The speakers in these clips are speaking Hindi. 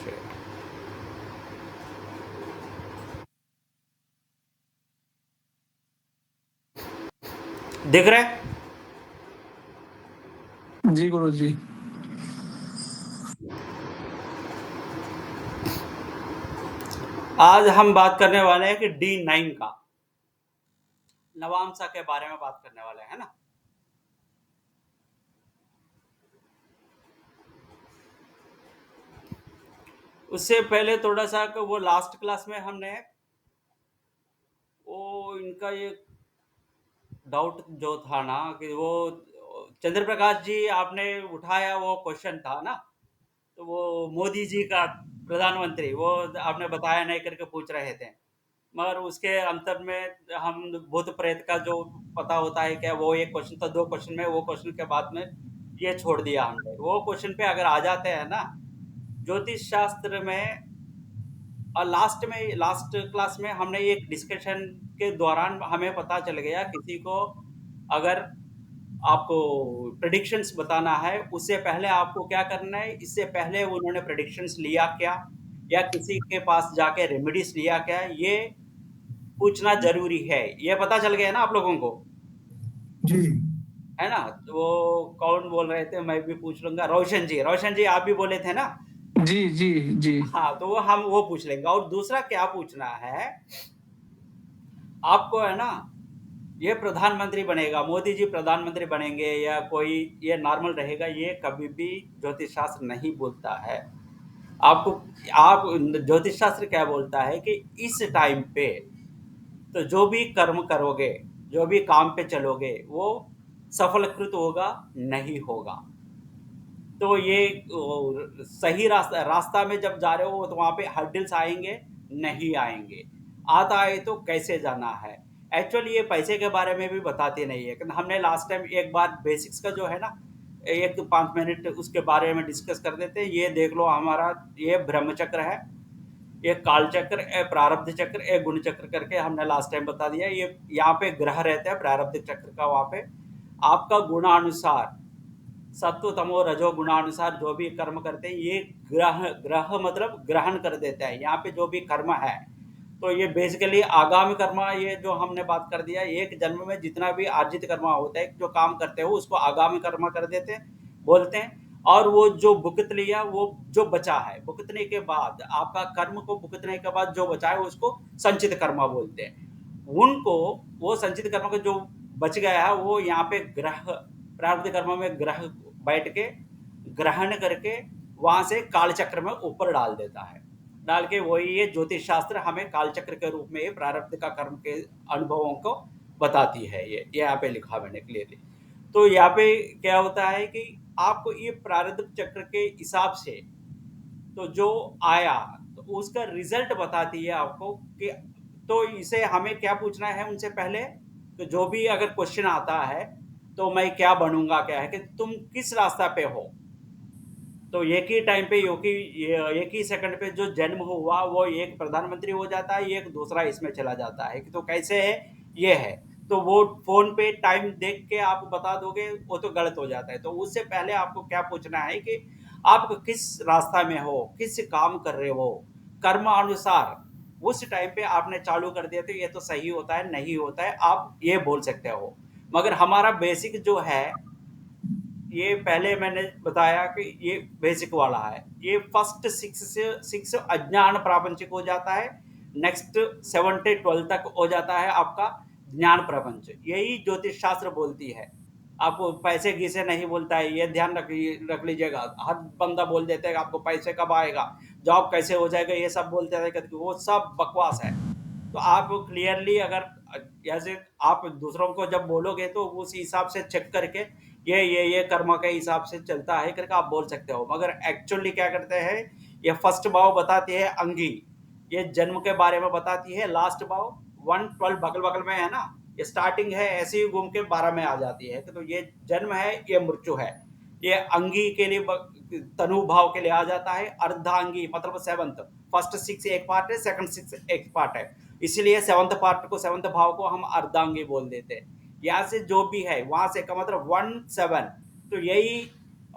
शेयर दिख रहा है। जी गुरु जी। आज हम बात करने वाले हैं कि D9 का नवांशा के बारे में बात करने वाले हैं ना। उससे पहले थोड़ा सा वो लास्ट क्लास में हमने वो इनका ये डाउट जो था ना कि वो चंद्र प्रकाश जी आपने उठाया वो क्वेश्चन था ना, तो वो मोदी जी का प्रधानमंत्री वो आपने बताया नहीं करके पूछ रहे थे, मगर उसके अंतर में हम भूत प्रेत का जो पता होता है क्या, वो एक क्वेश्चन था, दो क्वेश्चन में वो क्वेश्चन के बाद में ये छोड़ दिया हमने। वो क्वेश्चन पे अगर आ जाते हैं ना, ज्योतिष शास्त्र में, और लास्ट क्लास में हमने एक डिस्कशन के दौरान हमें पता चल गया, किसी को अगर आपको प्रेडिक्शंस बताना है, उससे पहले आपको क्या करना है, इससे पहले उन्होंने प्रेडिक्शंस लिया क्या, या किसी के पास जाके रेमेडीज लिया क्या, ये पूछना जरूरी है। ये पता चल गया ना आप लोगों को, जी है ना? तो वो कौन बोल रहे थे, मैं भी पूछ लूंगा। रोशन जी, रोशन जी आप भी बोले थे ना। जी जी जी हाँ, तो वो हम वो पूछ लेंगे। और दूसरा क्या पूछना है आपको, है ना, ये प्रधानमंत्री बनेगा, मोदी जी प्रधानमंत्री बनेंगे या कोई ये नॉर्मल रहेगा, ये कभी भी ज्योतिष शास्त्र नहीं बोलता है आपको। आप ज्योतिष शास्त्र क्या बोलता है कि इस टाइम पे तो जो भी कर्म करोगे, जो भी काम पे चलोगे, वो सफलकृत होगा, नहीं होगा। तो ये सही रास्ता रास्ता में जब जा रहे हो तो वहां पे हर्डल्स आएंगे, नहीं आएंगे, आता है तो कैसे जाना है। एक्चुअली ये पैसे के बारे में भी बताते नहीं है, क्योंकि हमने लास्ट टाइम एक बार बेसिक्स का जो है ना, एक 5 मिनट उसके बारे में डिस्कस कर देते हैं। ये देख लो, हमारा ये ब्रह्म चक्र है, एक काल चक्र, एक प्रारब्ध चक्र, एक गुण चक्र करके हमने लास्ट टाइम बता दिया। ये यहाँ पे ग्रह रहते हैं प्रारब्ध चक्र का, वहां पे आपका गुणानुसार, सत्व तमो रजो गुणानुसार जो भी कर्म करते हैं, ये ग्रह ग्रह मतलब ग्रहण कर देता है यहाँ पे जो भी कर्म है। तो ये बेसिकली आगामी कर्म, ये जो हमने बात कर दिया, एक जन्म में जितना भी अर्जित कर्म होता है, जो काम करते हो उसको आगामी कर्म कर देते हैं, बोलते हैं। और वो जो भुगत लिया, वो जो बचा है भुगतने के बाद, आपका कर्म को भुगतने के बाद जो बचा है उसको संचित कर्म बोलते हैं। उनको, वो संचित कर्म का जो बच गया है, वो यहाँ पे ग्रह, प्रारब्ध कर्म में ग्रह बैठ के ग्रहण करके वहां से काल चक्र में ऊपर डाल देता है। डाल के वही ये ज्योतिष शास्त्र हमें काल चक्र के रूप में ये प्रारब्ध का कर्म के अनुभवों को बताती है। ये यहाँ पे लिखा मैंने क्लियरली। तो यहाँ पे क्या होता है कि आपको ये प्रारब्ध चक्र के हिसाब से तो जो आया, तो उसका रिजल्ट बताती है आपको कि, तो इसे हमें क्या पूछना है उनसे पहले, तो जो भी अगर क्वेश्चन आता है तो मैं क्या बनूंगा, क्या है कि तुम किस रास्ता पे हो। तो एक ही टाइम पे एक ही सेकंड पे जो जन्म हुआ, वो एक प्रधानमंत्री हो जाता है, एक दूसरा इसमें चला जाता है। तो कैसे है, ये है। तो वो फोन पे टाइम देख के आप बता दोगे, वो तो गलत हो जाता है। तो उससे पहले आपको क्या पूछना है कि आप किस रास्ता में हो, किस काम कर रहे हो, कर्म अनुसार उस टाइम पे आपने चालू कर दिया तो ये तो सही होता है, नहीं होता है, आप ये बोल सकते हो। मगर हमारा बेसिक जो है, ये पहले मैंने बताया कि ये बेसिक वाला है। ये फर्स्ट सिक्स अज्ञान प्रापंचिक हो जाता है, नेक्स्ट 7 से 12 तक हो जाता है आपका ज्ञान प्रपंच। यही ज्योतिष शास्त्र बोलती है। आपको पैसे घिसे नहीं बोलता है, ये ध्यान रख लीजिएगा। हर बंदा बोल देता है कि आपको पैसे कब आएगा, जॉब कैसे हो जाएगा, ये सब बोलते हैं, वो सब बकवास है। तो आप क्लियरली अगर जैसे आप दूसरों को जब बोलोगे तो उस हिसाब से चेक करके ये कर्म के हिसाब से चलता है करके आप बोल सकते हो। मगर एक्चुअली क्या करते हैं, ये फर्स्ट भाव बताती है अंगी, ये जन्म के बारे में बताती है। लास्ट भाव 1 12 बगल बगल में है ना, ये स्टार्टिंग है, ऐसे ही घूम के 12 में आ जाती है। तो ये जन्म है, ये मृत्यु है। ये अंगी के लिए तनु भाव के लिए आ जाता है। अर्धांगी मतलब सेवंथ, फर्स्ट 6 एक पार्ट है, सेकंड 6 एक पार्ट है, इसीलिए सेवंथ पार्ट को, सेवंथ भाव को हम अर्धांगी बोल देते हैं। यहाँ से जो भी है वहां से का मतलब 1 7, तो यही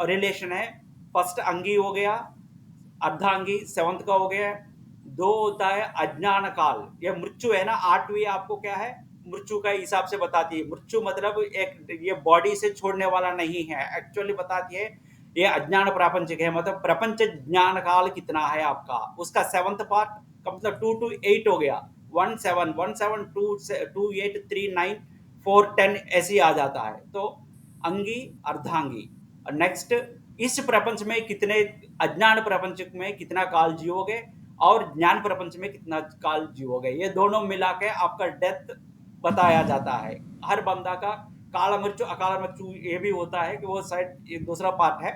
रिलेशन है। फर्स्ट अंगी हो गया, अर्धांगी 7th का हो गया। 2 होता है अज्ञान काल, ये मृत्यु है ना, 8वीं आपको क्या है, मृत्यु का हिसाब से बताती है। मृत्यु मतलब एक ये बॉडी से छोड़ने वाला नहीं है, एक्चुअली बताती है ये अज्ञान प्रापंचिक है, मतलब प्रपंच ज्ञान काल कितना है आपका, उसका 7th पार्ट का मतलब 2 to 8 हो गया। 17 17 2 2 8 3 9 4 10 ऐसे ही आ जाता है। तो अंगी अर्धांगी। नेक्स्ट, इस प्रपंच में कितने, अज्ञान प्रपंच में कितना काल जियोगे और ज्ञान प्रपंच में कितना काल जियोगे, ये दोनों मिला के आपका डेथ बताया जाता है। हर बंदा का काल मृत्यु अकाल मृत्यु ये भी होता है कि वो शायद एक दूसरा पार्ट है।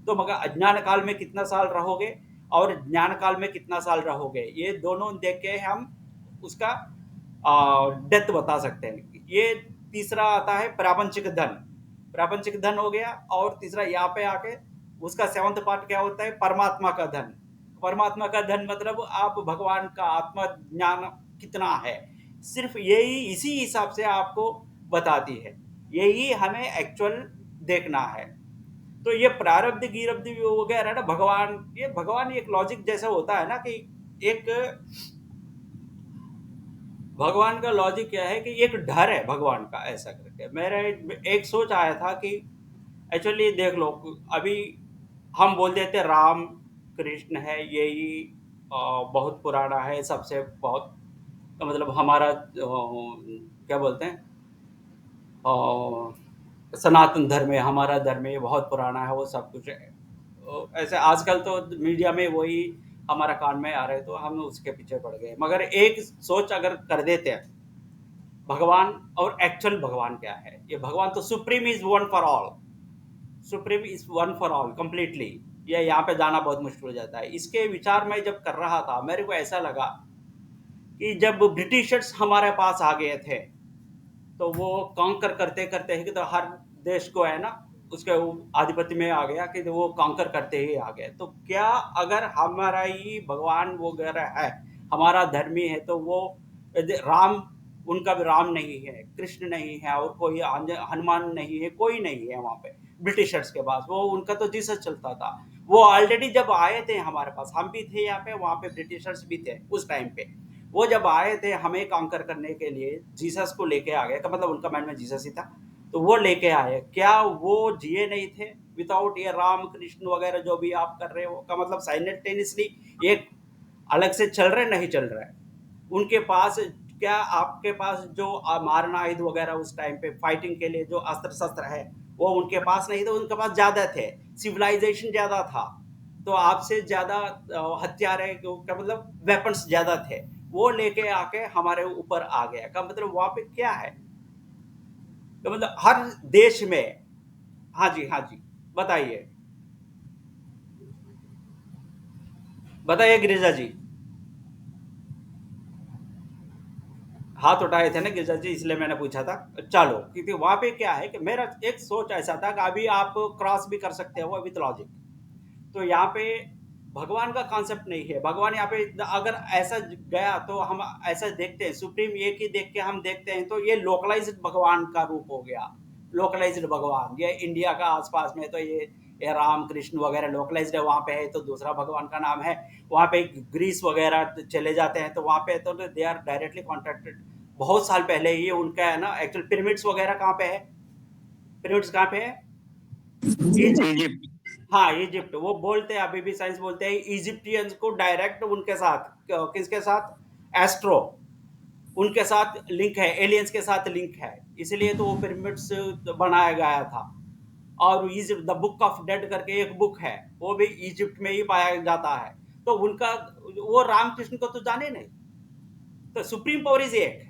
तो मगर अज्ञान काल में कितना साल रहोगे और ज्ञान काल में कितना साल रहोगे, ये दोनों देख के हम उसका डेथ बता सकते हैं। ये तीसरा आता है प्रापंचिक धन। प्रापंचिक धन हो गया। और तीसरा यहाँ पे आके उसका 7th पार्ट क्या होता है, परमात्मा का धन। परमात्मा का धन मतलब आप भगवान का आत्मा ज्ञान कितना है, सिर्फ यही इसी हिसाब से आपको बताती है। यही हमें एक्चुअल देखना है। तो ये प्रारब्ध गिरब्ध वगैरह ना, भगवान, ये भगवान एक लॉजिक जैसा होता है ना कि एक भगवान का लॉजिक क्या है कि एक डर है भगवान का, ऐसा करके मेरा एक सोच आया था कि एक्चुअली देख लो, अभी हम बोल देते राम कृष्ण है, यही बहुत पुराना है, सबसे बहुत का मतलब हमारा क्या बोलते हैं, सनातन धर्म है, हमारा धर्म है, ये बहुत पुराना है, वो सब कुछ है। ऐसे आजकल तो मीडिया में वही हमारा कान में आ रहे, तो हम उसके पीछे पड़ गए। मगर एक सोच अगर कर देते हैं, भगवान और एक्चुअल भगवान क्या है, ये भगवान तो supreme is one for all, supreme is one for all completely. ये यहाँ पे जाना बहुत मुश्किल हो जाता है। इसके विचार में जब कर रहा था, मेरे को ऐसा लगा कि जब ब्रिटिशर्स हमारे पास आ गए थे, तो वो कॉन्कर करते करते ही तो हर देश को है ना उसके आधिपत्य में आ गया, कि वो कॉन्कर करते ही आ गए। तो क्या अगर हमारा ही भगवान वगैरह है, हमारा धर्मी है, तो वो राम, उनका भी राम नहीं है, कृष्ण नहीं है, और कोई हनुमान नहीं है, कोई नहीं है वहां पे ब्रिटिशर्स के पास, वो उनका तो जीसस चलता था। वो ऑलरेडी जब आए थे हमारे पास, हम भी थे यहाँ पे, वहां पे ब्रिटिशर्स भी थे उस टाइम पे। वो जब आए थे हमें कांकर करने के लिए, जीसस को लेके आ गए, का मतलब उनका माइंड में जीसस ही था। तो वो लेके आए, क्या वो जिए नहीं थे विदाउट ये राम कृष्ण वगैरह जो भी आप कर रहे हो, का मतलब साइमल्टेनियसली एक अलग से चल रहे, नहीं चल रहा है उनके पास। क्या आपके पास जो मारना आयुध वगैरह उस टाइम पे फाइटिंग के लिए जो अस्त्र शस्त्र है, वो उनके पास नहीं थे, उनके पास ज्यादा थे, सिविलाइजेशन ज्यादा था। तो आपसे ज्यादा हथियार है का मतलब वेपन्स ज्यादा थे, वो लेके आके हमारे ऊपर आ गया, का मतलब वहां पे क्या है, तो मतलब हर देश में। हाँ जी, हाँ जी, बताइए, बताइए गिरिजा जी। हाथ उठाए थे ना गिरिजा जी, इसलिए मैंने पूछा था। चलो, क्योंकि वहां पे क्या है कि मेरा एक सोच ऐसा था कि अभी आप क्रॉस भी कर सकते हो विथ लॉजिक। तो यहाँ पे भगवान का कॉन्सेप्ट नहीं है। भगवान यहाँ पे अगर ऐसा गया तो हम ऐसा देखते हैं, सुप्रीम एक ही देख के हम देखते हैं, तो ये लोकलाइज्ड भगवान का रूप हो गया। लोकलाइज्ड भगवान, ये इंडिया का आसपास में तो ये राम कृष्ण वगैरह लोकलाइज्ड है, वहां पे है तो दूसरा भगवान का नाम है। वहां पे ग्रीस वगैरह चले जाते हैं तो वहां पे तो दे आर डायरेक्टली कॉन्टेक्टेड। बहुत साल पहले ही उनका है ना, एक्चुअल पिरामिड्स वगैरह कहाँ पे है, पिरामिड्स कहाँ पे है, इजिप्ट। इजिप्ट। हाँ, इजिप्ट। वो बोलते हैं, अभी भी साइंस बोलते हैं इजिप्टियंस को डायरेक्ट उनके साथ, किसके साथ, एस्ट्रो, उनके साथ लिंक है, एलियंस के साथ लिंक है, इसलिए तो वो पिरामिड्स बनाया गया था। और Egypt the book of dead करके एक बुक है, वो भी इजिप्ट में ही पाया जाता है। तो उनका, वो रामकृष्ण को तो जाने नहीं। तो सुप्रीम पावर इज एक,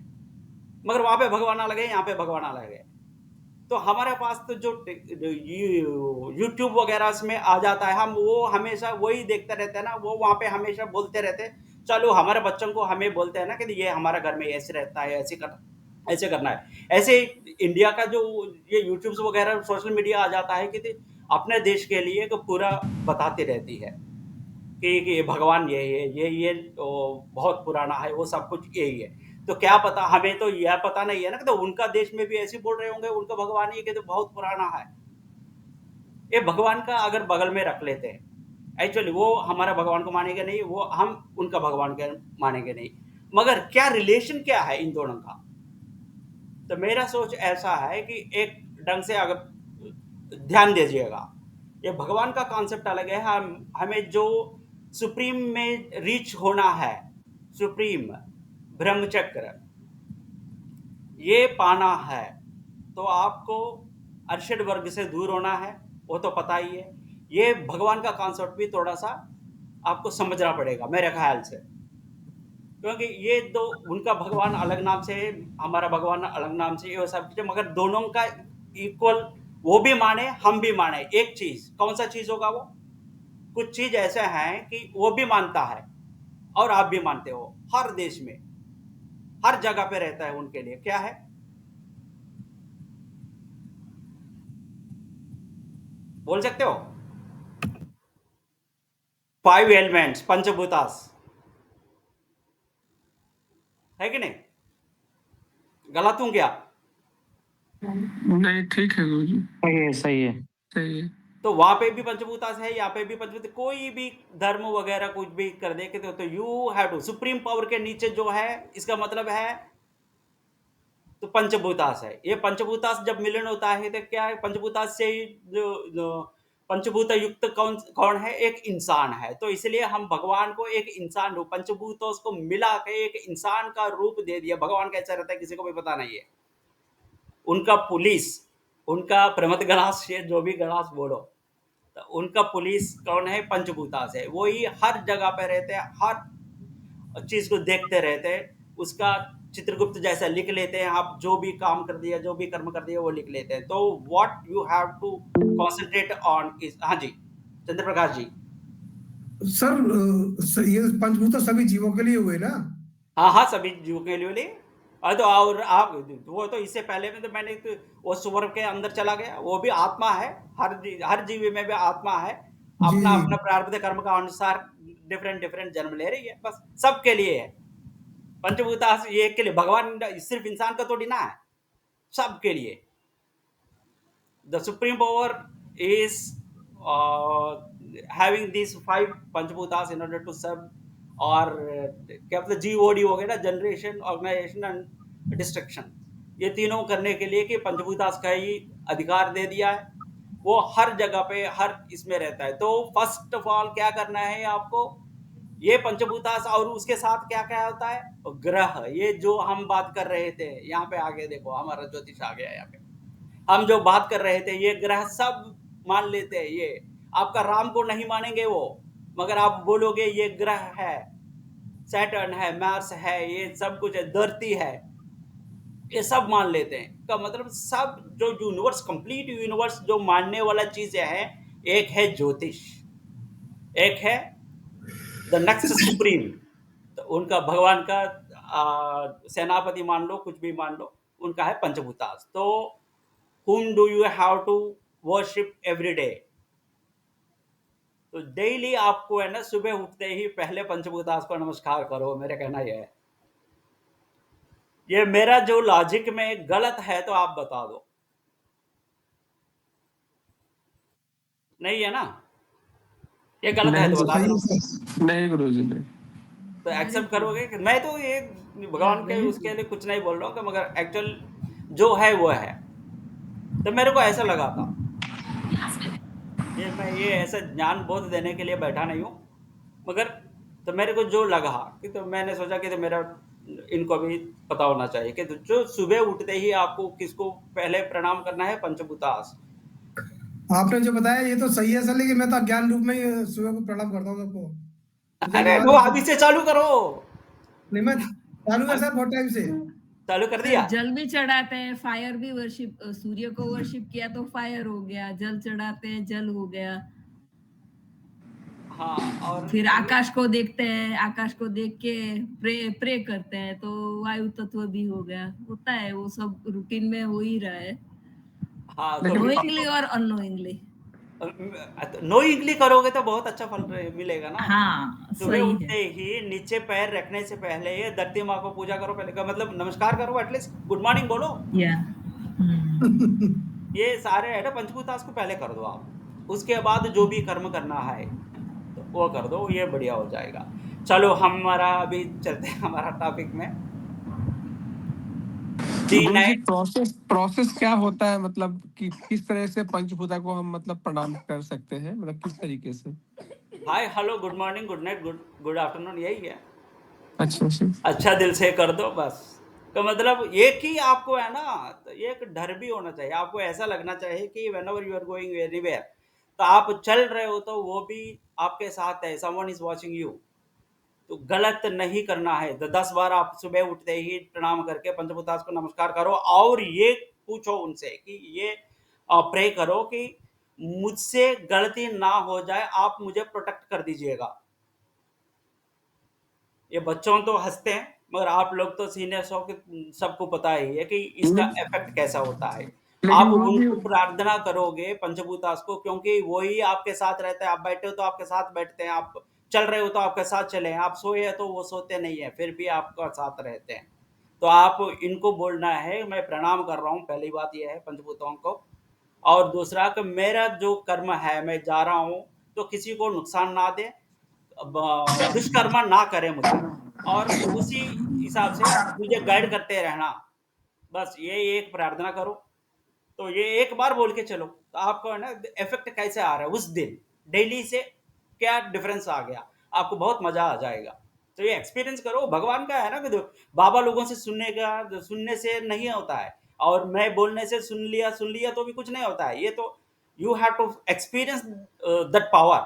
मगर वहां पे भगवान अलग है, यहाँ पे भगवान अलग है। तो हमारे पास तो जो यूट्यूब वगैरह में आ जाता है, हम वो हमेशा वही देखते रहते हैं ना, वो वहां पे हमेशा बोलते रहते हैं। चलो, हमारे बच्चों को हमें बोलते हैं ना कि ये हमारा घर में ऐसे रहता है, ऐसे करना है, ऐसे। इंडिया का जो ये यूट्यूब वगैरह सोशल मीडिया आ जाता है कि अपने देश के लिए तो पूरा बताती रहती है कि ये भगवान ये तो बहुत पुराना है, वो सब कुछ यही है। तो क्या पता, हमें तो यह पता नहीं है ना कि तो उनका देश में भी ऐसे बोल रहे होंगे, उनका भगवान ये कि तो बहुत पुराना है। ये भगवान का अगर बगल में रख लेते हैं, एक्चुअली वो हमारा भगवान को मानेंगे नहीं, वो हम उनका भगवान के मानेंगे नहीं। मगर क्या रिलेशन क्या है इन दोनों का? तो मेरा सोच ऐसा है कि एक ढंग से अगर ध्यान दीजिएगा, ये भगवान का कॉन्सेप्ट अलग है। हम हमें जो सुप्रीम में रीच होना है, सुप्रीम ब्रह्मचक्र ये पाना है, तो आपको अरशद वर्ग से दूर होना है, वो तो पता ही है। ये भगवान का कॉन्सेप्ट भी थोड़ा सा आपको समझना पड़ेगा मेरे ख्याल से, क्योंकि ये दो उनका भगवान अलग नाम से है, हमारा भगवान अलग नाम से, ये सब चीजें, मगर दोनों का इक्वल, वो भी माने हम भी माने। एक चीज, कौन सा चीज होगा वो? कुछ चीज ऐसे हैं कि वो भी मानता है और आप भी मानते हो, हर देश में हर जगह पे रहता है उनके लिए। क्या है? बोल सकते हो? 5 एलिमेंट्स, पंचभूतास, है कि नहीं? गलत हूं क्या? नहीं, ठीक है गुरु जी। सही है, सही है। सही है। तो वहां पे भी पंचभूतास है, यहाँ पे भी पंचभूत, कोई भी धर्म वगैरह कुछ भी कर दे के तो you have to, supreme power के नीचे जो है, इसका मतलब है तो पंचभूतास है। ये पंचभूतास जब मिलन होता है तो क्या है? पंचभूतास से ही जो पंचभूत युक्त कौन कौन है? एक इंसान है। तो इसलिए हम भगवान को एक इंसान रूप, पंचभूतों को मिला के एक इंसान का रूप दे दिया। भगवान कैसा रहता है किसी को भी पता नहीं है। उनका पुलिस, उनका प्रमथ गणास, जो भी गणास बोलो, तो उनका पुलिस कौन है? पंचभूतास है। वो ही हर जगह पे रहते हैं, हर चीज को देखते रहते हैं, उसका चित्रगुप्त जैसा लिख लेते हैं। आप जो भी काम कर दिया, जो भी कर्म कर दिया, वो लिख लेते हैं। तो what you have to concentrate on is, हाँ जी चंद्र प्रकाश जी। सर ये पंचभूत तो सभी जीवों के लिए हुए ना? हाँ हाँ, सभी जीवों के लिए। तो और आप, वो तो इससे पहले में तो मैंने तो वो स्वर के अंदर चला गया, वो भी आत्मा है। हर जीव में भी आत्मा है, जी अपना जी। अपना प्रारब्ध कर्म का अनुसार डिफरेंट डिफरेंट जन्म ले रही है, बस सबके लिए है। पंचभूतास ये एक के लिए, भगवान सिर्फ इंसान का थोड़ी ना है, सबके लिए। The supreme power is having these 5 पंचभूतास इन ऑर्डर टू सर्व, और क्या मतलब जीओडी हो गया ना, जनरेशन, ऑर्गेनाइजेशन एंड डिस्ट्रक्शन, ये तीनों करने के लिए कि पंचभूतास का ही अधिकार दे दिया है। वो हर जगह पे हर इसमें रहता है। तो फर्स्ट ऑफ ऑल क्या करना है आपको? ये पंचभूतास, और उसके साथ क्या क्या होता है? ग्रह, ये जो हम बात कर रहे थे, यहाँ पे आगे देखो हमारा ज्योतिष आ गया। यहाँ पे हम जो बात कर रहे थे, ये ग्रह सब मान लेते हैं। ये आपका राम को नहीं मानेंगे वो, मगर आप बोलोगे ये ग्रह है, सैटर्न है, मार्स है, ये सब कुछ है, धरती है, ये सब मान लेते हैं। का मतलब सब जो यूनिवर्स, कंप्लीट यूनिवर्स जो मानने वाला चीज है, एक है ज्योतिष, एक है द नेक्स्ट सुप्रीम। तो उनका भगवान का सेनापति मान लो, कुछ भी मान लो, उनका है पंचभूतास। तो whom do you have to worship every day? तो डेली आपको है ना, सुबह उठते ही पहले पंचभूतास को नमस्कार करो, मेरा कहना यह है। ये मेरा जो लॉजिक में गलत है तो आप बता दो। नहीं है ना? ये गलत है तो बता सही दो। है सर। नहीं गुरु जी, नहीं। तो एक्सेप्ट करोगे कि मैं तो ये भगवान के उसके लिए कुछ नहीं बोल रहा हूँ, कि मगर एक्चुअल जो है वो है। तो मेरे को ऐसा लगा था, ये मैं ये ऐसा ज्ञान बोध देने के लिए बैठा नहीं हूँ, मगर तो मेरे को जो लगा कि, तो मैंने सोचा कि तो मेरा इनको भी पता होना चाहिए कि तो जो सुबह उठते ही आपको किसको पहले प्रणाम करना है? पंचभूतास। आपने जो बताया ये तो सही है सर, लेकिन मैं तो अज्ञान रूप में ही सुबह को प्रणाम करता हूँ सबको। मुझे नहीं अरे वो मालूम अभी था। से चालू करो। नहीं, मैं चालू है सर बहुत टाइम से। चालू कर सर दिया? जल भी चढ़ाते हैं, फायर भी वर्शिप, सूर्य को वर्शिप किया तो फायर हो गया, जल चढ़ाते हैं जल हो गया। हाँ, और फिर आकाश को देखते हैं, आकाश को देख के प्रे करते हैं तो वायु तत्व भी हो गया। होता है वो सब, रूटीन में हो ही रहा है, हाँ तो नोइंगली और अननोइंगली। नोइंगली करोगे तो बहुत अच्छा फल मिलेगा ना। हाँ सुबह सही उठते है। ही नीचे पैर रखने से पहले ये धरती माँ को पूजा करो पहले, का मतलब नमस्कार करो, एटलीस्ट गुड मॉर्निंग बोलो। या ये सारे है ना पंचभूतास को पहले कर दो आप, उसके बाद जो भी कर्म करना है। वो कर दो, ये बढ़िया हो जाएगा। चलो हमारा अभी चलते हैं हमारा टॉपिक में। गुरु जी, D9 प्रोसेस प्रोसेस क्या होता है, मतलब कि किस तरह से पंचभूता को हम मतलब प्रणाम कर सकते हैं, मतलब किस तरीके से? Hi, hello, good morning, good night, good good afternoon, यही है। अच्छा अच्छा। अच्छा दिल से कर दो बस। तो मतलब एक ही आपको है ना, तो एक डर भी होना चाहिए, आपको ऐसा लगना चाहिए कि whenever you are going anywhere, तो आप चल रहे हो तो वो भी आपके साथ है, समवन इज वॉचिंग यू। तो गलत नहीं करना है। तो 10 बार आप सुबह उठते ही प्रणाम करके पंचभूतास को नमस्कार करो, और ये पूछो उनसे कि ये प्रे करो कि मुझसे गलती ना हो जाए, आप मुझे प्रोटेक्ट कर दीजिएगा। ये बच्चों तो हंसते हैं, मगर आप लोग तो सीनियर्स हो कि सबको पता ही है कि इसका इफेक्ट कैसा होता है। आप लेकिन गुरु जी, उनको प्रार्थना करोगे पंचभूतास को, क्योंकि वही आपके साथ रहता है। आप बैठे हो तो आपके साथ बैठते हैं, आप चल रहे हो तो आपके साथ चले हैं, आप सोए हैं तो वो सोते नहीं है, फिर भी आपका साथ रहते हैं। तो आप इनको बोलना है, मैं प्रणाम कर रहा हूँ, पहली बात यह है पंचभूतों को। और दूसरा कि मेरा जो कर्म है, मैं जा रहा हूँ तो किसी को नुकसान ना दे, दुष्कर्म ना करे मुझे, और उसी हिसाब से मुझे गाइड करते रहना। बस ये एक प्रार्थना करो। तो ये एक बार बोल के चलो, तो आपको है ना इफेक्ट कैसे आ रहा है उस दिन, डेली से क्या डिफरेंस आ गया, आपको बहुत मजा आ जाएगा। तो ये एक्सपीरियंस करो, भगवान का है ना कि बाबा लोगों से सुनने से नहीं होता है, और मैं बोलने से सुन लिया तो भी कुछ नहीं होता है। ये तो you have to experience that power,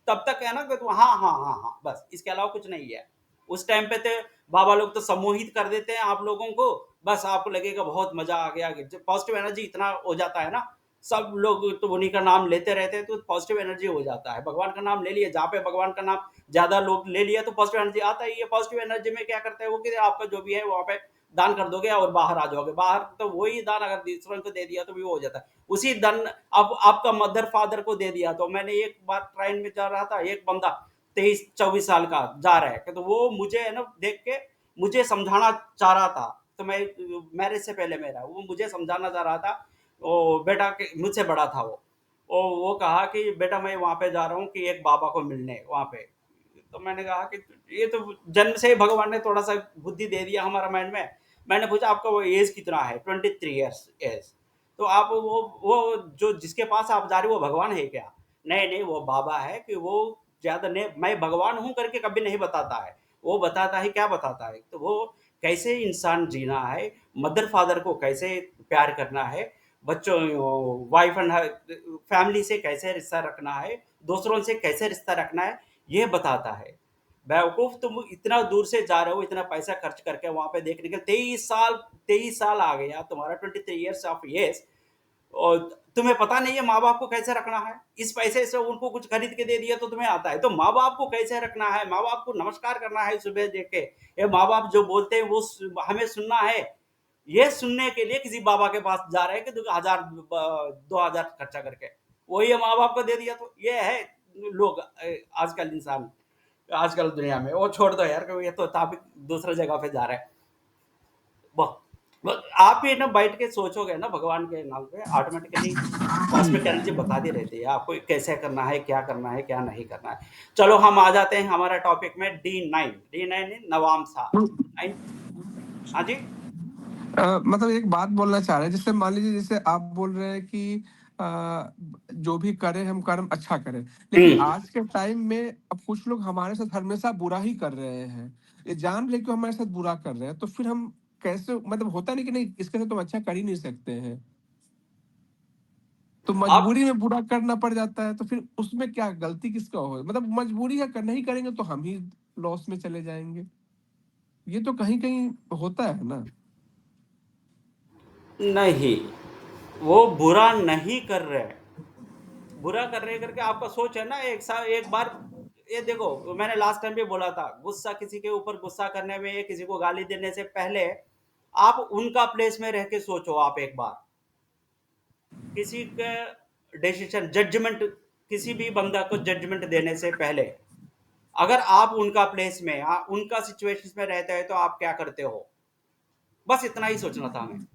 तब तक है ना कि हाँ हाँ हाँ हाँ, बस इसके अलावा कुछ नहीं है। उस टाइम पे तो बाबा लोग तो सम्मोहित कर देते हैं आप लोगों को, बस आपको लगेगा बहुत मजा आ गया। पॉजिटिव एनर्जी इतना हो जाता है ना, सब लोग तो उन्हीं का नाम लेते रहते हैं, तो पॉजिटिव एनर्जी हो जाता है। भगवान का नाम ले लिया, जहाँ पे भगवान का नाम ज्यादा लोग ले लिया तो पॉजिटिव एनर्जी आता ही है। पॉजिटिव एनर्जी में क्या करते हैं वो कि आपका जो भी है वहाँ पे दान कर दोगे और बाहर आ जाओगे। बाहर तो वही दान अगर दूसरों को दे दिया तो भी वो हो जाता है। उसी दान अब आपका मदर फादर को दे दिया। तो मैंने एक बार ट्रेन में जा रहा था, एक बंदा 23-24 साल का जा रहा है, तो वो मुझे है ना देख के मुझे समझाना चाह रहा था। तो मैं मैरिज से पहले मेरा, वो मुझे समझाना चाह रहा था। वो बेटा के मुझसे बड़ा था वो कहा कि बेटा मैं वहाँ पे जा रहा हूँ कि एक बाबा को मिलने वहाँ पे। तो मैंने कहा कि ये तो जन्म से ही भगवान ने थोड़ा सा बुद्धि दे दिया हमारा माइंड में। मैंने पूछा आपका वो एज कितना है? 23 ईयर्स एज। तो आप वो जो जिसके पास आप जा रहे हो वो भगवान है क्या? नहीं नहीं, वो बाबा है। कि वो ज्यादा नहीं, मैं भगवान हूँ करके कभी नहीं बताता है। वो बताता है, क्या बताता है, तो वो कैसे इंसान जीना है, मदर फादर को कैसे प्यार करना है, बच्चों वाइफ एंड फैमिली से कैसे रिश्ता रखना है, दूसरों से कैसे रिश्ता रखना है, ये बताता है। बेवकूफ, तुम इतना दूर से जा रहे हो, इतना पैसा खर्च करके वहां पे देखने के। 23 साल आ गया तुम्हारा, 23 ईयर्स ऑफ एज, और तुम्हें पता नहीं है माँ बाप को कैसे रखना है। इस पैसे से उनको कुछ खरीद के दे दिया तो तुम्हें आता है। तो माँ बाप को कैसे रखना है, माँ बाप को नमस्कार करना है सुबह देख के। ये माँ बाप जो बोलते हैं वो हमें सुनना है। ये सुनने के लिए किसी बाबा के पास जा रहे हैं कि 2,000 खर्चा करके वही माँ बाप को दे दिया। तो ये है लोग, आजकल इंसान, आजकल दुनिया में। वो छोड़ दो यार, क्योंकि ये तो टॉपिक दूसरे जगह पे जा रहा है। आप ही ना बैठ के सोचोगे ना भगवान के नाम पे, ऑटोमेटिकली कॉस्मिक एनर्जी बता दी रहती है आपको कैसे करना है, क्या करना है, क्या नहीं करना है। चलो हम आ जाते हैं हमारे टॉपिक में। D9 नवामसा। हाँ जी। मतलब एक बात बोलना चाह रहे हैं, जैसे मान लीजिए, जैसे आप बोल रहे हैं कि जो भी करें हम कर्म अच्छा करें, लेकिन हम्म। आज के टाइम में अब कुछ लोग हमारे साथ हमेशा बुरा ही कर रहे हैं, ये जान लेके हमारे साथ बुरा कर रहे हैं, तो फिर हम कैसे, मतलब होता नहीं कि नहीं इसके साथ तुम अच्छा कर ही नहीं सकते हैं, तो आप मजबूरी में बुरा करना पड़ जाता है, तो फिर उसमें क्या गलती किसका हो, मतलब मजबूरी है, कर नहीं करेंगे तो हम ही लॉस में चले जाएंगे, ये तो कहीं कहीं होता है ना। नहीं, वो बुरा नहीं कर रहे हैं। बुरा कर रहे करके आपका सोच है ना, एक बार ये देखो, मैंने लास्ट टाइम भी बोला था, गुस्सा किसी के ऊपर गुस्सा करने में, किसी को गाली देने से पहले आप उनका प्लेस में रह के सोचो। आप एक बार किसी का डिसीजन, जजमेंट, किसी भी बंदा को जजमेंट देने से पहले अगर आप उनका प्लेस में, उनका सिचुएशन में रहते हैं तो आप क्या करते हो। बस इतना ही सोचना था हमें।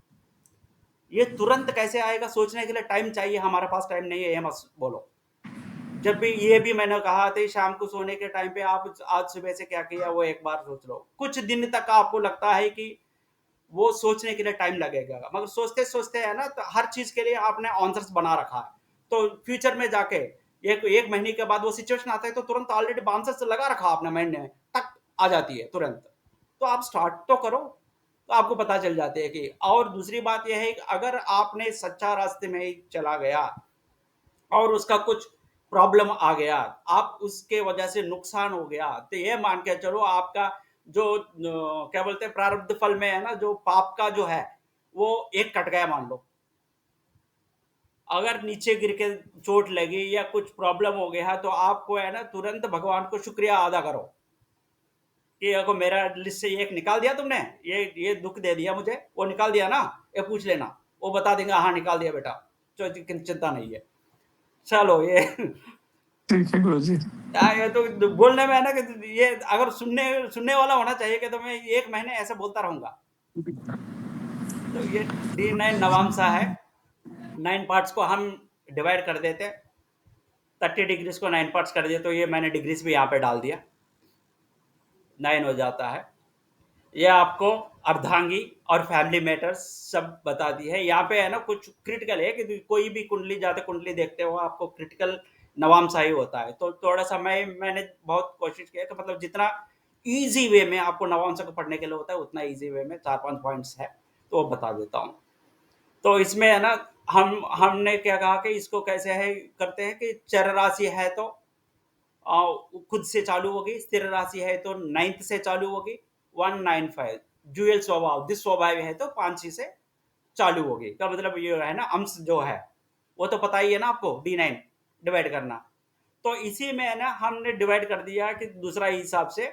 ये तुरंत कैसे आएगा, सोचने के लिए टाइम चाहिए, हमारे पास टाइम नहीं है, ये मत बोलो। जब भी ये भी मैंने कहा था शाम को सोने के टाइम पे आप आज सुबह से क्या किया वो एक बार सोच लो। कुछ दिन तक आपको लगता है कि वो सोचने के लिए टाइम लगेगा, मगर सोचते सोचते है ना तो हर चीज के लिए आपने आंसर्स बना रखा है, तो फ्यूचर में जाके एक एक महीने के बाद वो सिचुएशन आता है तो तुरंत ऑलरेडी आंसर्स लगा रखा आपने माइंड में, टक आ जाती है तुरंत। तो आप स्टार्ट तो करो, तो आपको पता चल जाती है कि। और दूसरी बात यह है कि अगर आपने सच्चा रास्ते में ही चला गया और उसका कुछ प्रॉब्लम आ गया, आप उसके वजह से नुकसान हो गया, तो ये मान के चलो आपका जो क्या बोलते हैं प्रारब्ध फल में है ना, जो पाप का जो है वो एक कट गया मान लो। अगर नीचे गिर के चोट लगी या कुछ प्रॉब्लम हो गया तो आपको है ना तुरंत भगवान को शुक्रिया अदा करो कि अगर मेरा लिस्ट से एक निकाल दिया तुमने, ये दुख दे दिया मुझे, वो निकाल दिया ना, ये पूछ लेना, वो बता देंगे हाँ निकाल दिया बेटा, चिंता नहीं है। चलो ये ठीक है गुरुजी। ये तो बोलने में है ना कि ये अगर सुनने सुनने वाला होना चाहिए कि तो मैं 1 महीने ऐसे बोलता रहूँगा। तो ये D9 नवांशा है। 9 पार्ट्स को हम डिवाइड कर देते हैं। 30 डिग्रीज को 9 पार्ट्स कर दिए तो ये मैंने डिग्रीज भी यहाँ पे डाल दिया, 9 हो जाता है। ये आपको अर्धांगी और फैमिली मैटर्स सब बताती है। यहाँ पे है ना कुछ क्रिटिकल है कि कोई भी कुंडली जाते कुंडली देखते हो आपको क्रिटिकल नवांशा ही होता है। तो थोड़ा सा मैंने बहुत कोशिश किया कि मतलब जितना इजी वे में आपको नवांशा को पढ़ने के लिए होता है उतना इजी वे में 4-5 पॉइंट्स है तो वो बता देता हूँ। तो इसमें है ना हमने क्या कहा कि इसको कैसे है करते हैं कि चर राशि है तो खुद से चालू होगी, स्थिर राशि है तो 9th से चालू होगी 195, ड्यूअल स्वभाव दुस्वभाव है तो 5 से चालू होगी। का मतलब ये है ना अंश जो है वो तो पता ही है ना आपको, D9 डिवाइड करना। तो इसी में है ना हमने डिवाइड कर दिया कि दूसरा हिसाब से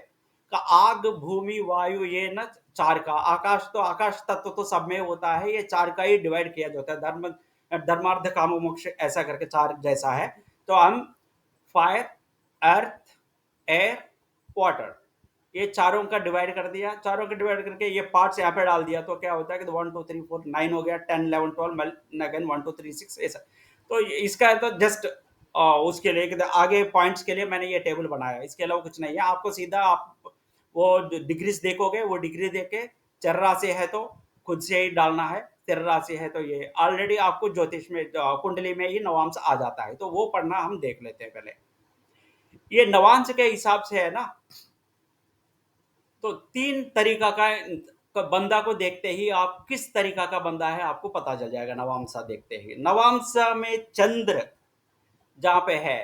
का आग भूमि वायु, ये ना 4 का, आकाश तो आकाश तत्व तो सब में होता है, ये 4 का ही डिवाइड किया जाता है, धर्मार्थ काम मोक्ष ऐसा करके 4 जैसा है। तो हम फायर, अर्थ, एयर, वाटर, ये चारों का डिवाइड कर दिया। चारों का डिवाइड करके ये पार्ट्स यहाँ पे डाल दिया तो क्या होता है कि 1 2 3 4 9 हो गया, 10 11 12 अगेन 1 2 3 6 ऐसा। तो इसका तो जस्ट उसके लिए आगे पॉइंट्स के लिए मैंने ये टेबल बनाया, इसके अलावा कुछ नहीं है। आपको सीधा आप वो डिग्रीज देखोगे, वो डिग्री देख के चर राशि है तो खुद से ही डालना है, स्थिर राशि है तो ये ऑलरेडी आपको ज्योतिष में कुंडली में ही नवांश आ जाता है, तो वो पढ़ना हम देख लेते हैं पहले। ये नवांश के हिसाब से है ना, तो 3 तरीका का बंदा को देखते ही आप किस तरीका का बंदा है आपको पता चल जाएगा नवांशा देखते ही। नवांशा में चंद्र जहां पे है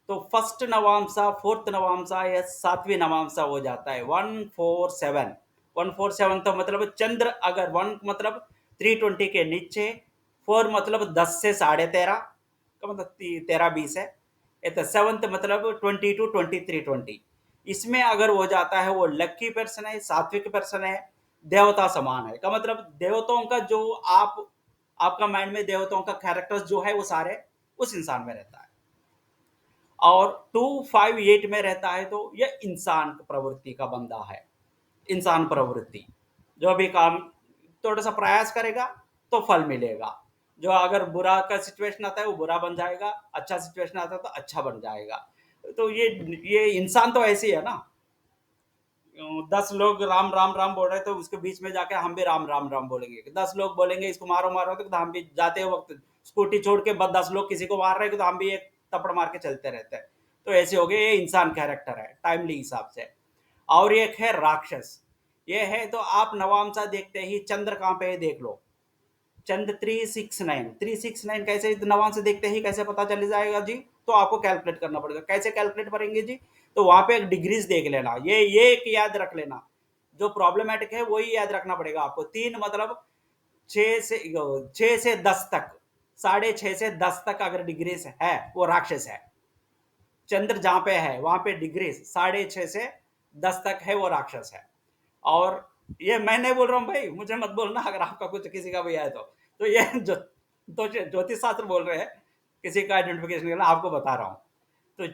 तो फर्स्ट नवांशा, फोर्थ नवांशा या 7वीं नवांशा हो जाता है 147। 147 तो मतलब चंद्र अगर 1 मतलब 320 के नीचे, 4 मतलब 10 से 13.5 का मतलब 13-20 है, 7th मतलब 22-23-20। इसमें अगर हो जाता है वो लक्की पर्सन है, सात्विक पर्सन है, देवता समान है, का मतलब देवताओं का जो आपका माइंड में देवताओं का कैरेक्टर्स जो है वो सारे उस इंसान में रहता है। और 258 में रहता है तो यह इंसान प्रवृत्ति का बंदा है। इंसान प्रवृत्ति जो भी काम थोड़ा सा प्रयास करेगा तो फल मिलेगा। जो अगर बुरा का सिचुएशन आता है वो बुरा बन जाएगा, अच्छा सिचुएशन आता है तो अच्छा बन जाएगा। तो ये इंसान तो ऐसे ही है ना, 10 लोग राम राम राम बोल रहे तो उसके बीच में जाके हम भी राम राम राम बोलेंगे। 10 लोग बोलेंगे इसको मारो मारो तो हम भी जाते वक्त स्कूटी छोड़ के 10 लोग किसी को मार रहे हैं तो हम भी एक थप्पड़ मार के चलते रहते हैं। तो ऐसे हो गए, ये इंसान कैरेक्टर है टाइमली हिसाब से। और एक है राक्षस, ये है तो आप नवांशा देखते ही चंद्र कहाँ पे है देख लो, चंद्र 369 कैसे नवांश देखते ही कैसे पता चल जाएगा जी, तो आपको कैलकुलेट करना पड़ेगा। कैसे कैलकुलेट करेंगे जी, तो वहां पे एक डिग्रीज देख लेना, ये एक याद रख लेना, जो प्रॉब्लमेटिक है वही याद रखना पड़ेगा आपको। 3 मतलब 6 से 10 तक, 6.5 से 10 तक अगर डिग्रीज है वो राक्षस है। चंद्र जहां पे है वहां पे डिग्री 6.5 से 10 तक है वो राक्षस है। और ये मैं नहीं बोल रहा हूँ भाई, मुझे मत बोलना अगर आपका कुछ किसी का भी है तो ये जो तो ज्योतिष शास्त्र बोल रहे हैं, किसी का आइडेंटिफिकेशन करना आपको बता रहा हूँ। तो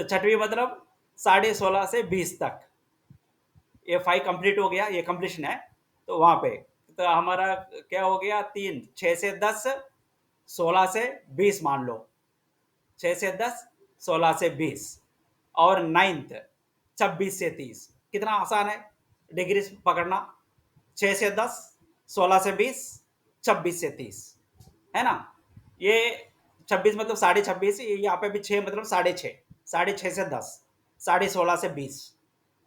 छठवीं मतलब 16.5 से 20 तक, ये 5 कंप्लीट हो गया, ये कंप्लीशन है। तो वहां पे तो हमारा क्या हो गया, 3 6 से 10 16 से 20 मान लो, 6 से 10, 16 से 20 और 9th 26 से 30। कितना आसान है डिग्री पकड़ना। 6 से 10, 16 से 20, 26 से 30, है ना। ये 26 मतलब 26.5, यहाँ पे भी 6 मतलब 6.5, 6.5 से 10, 16.5 से 20,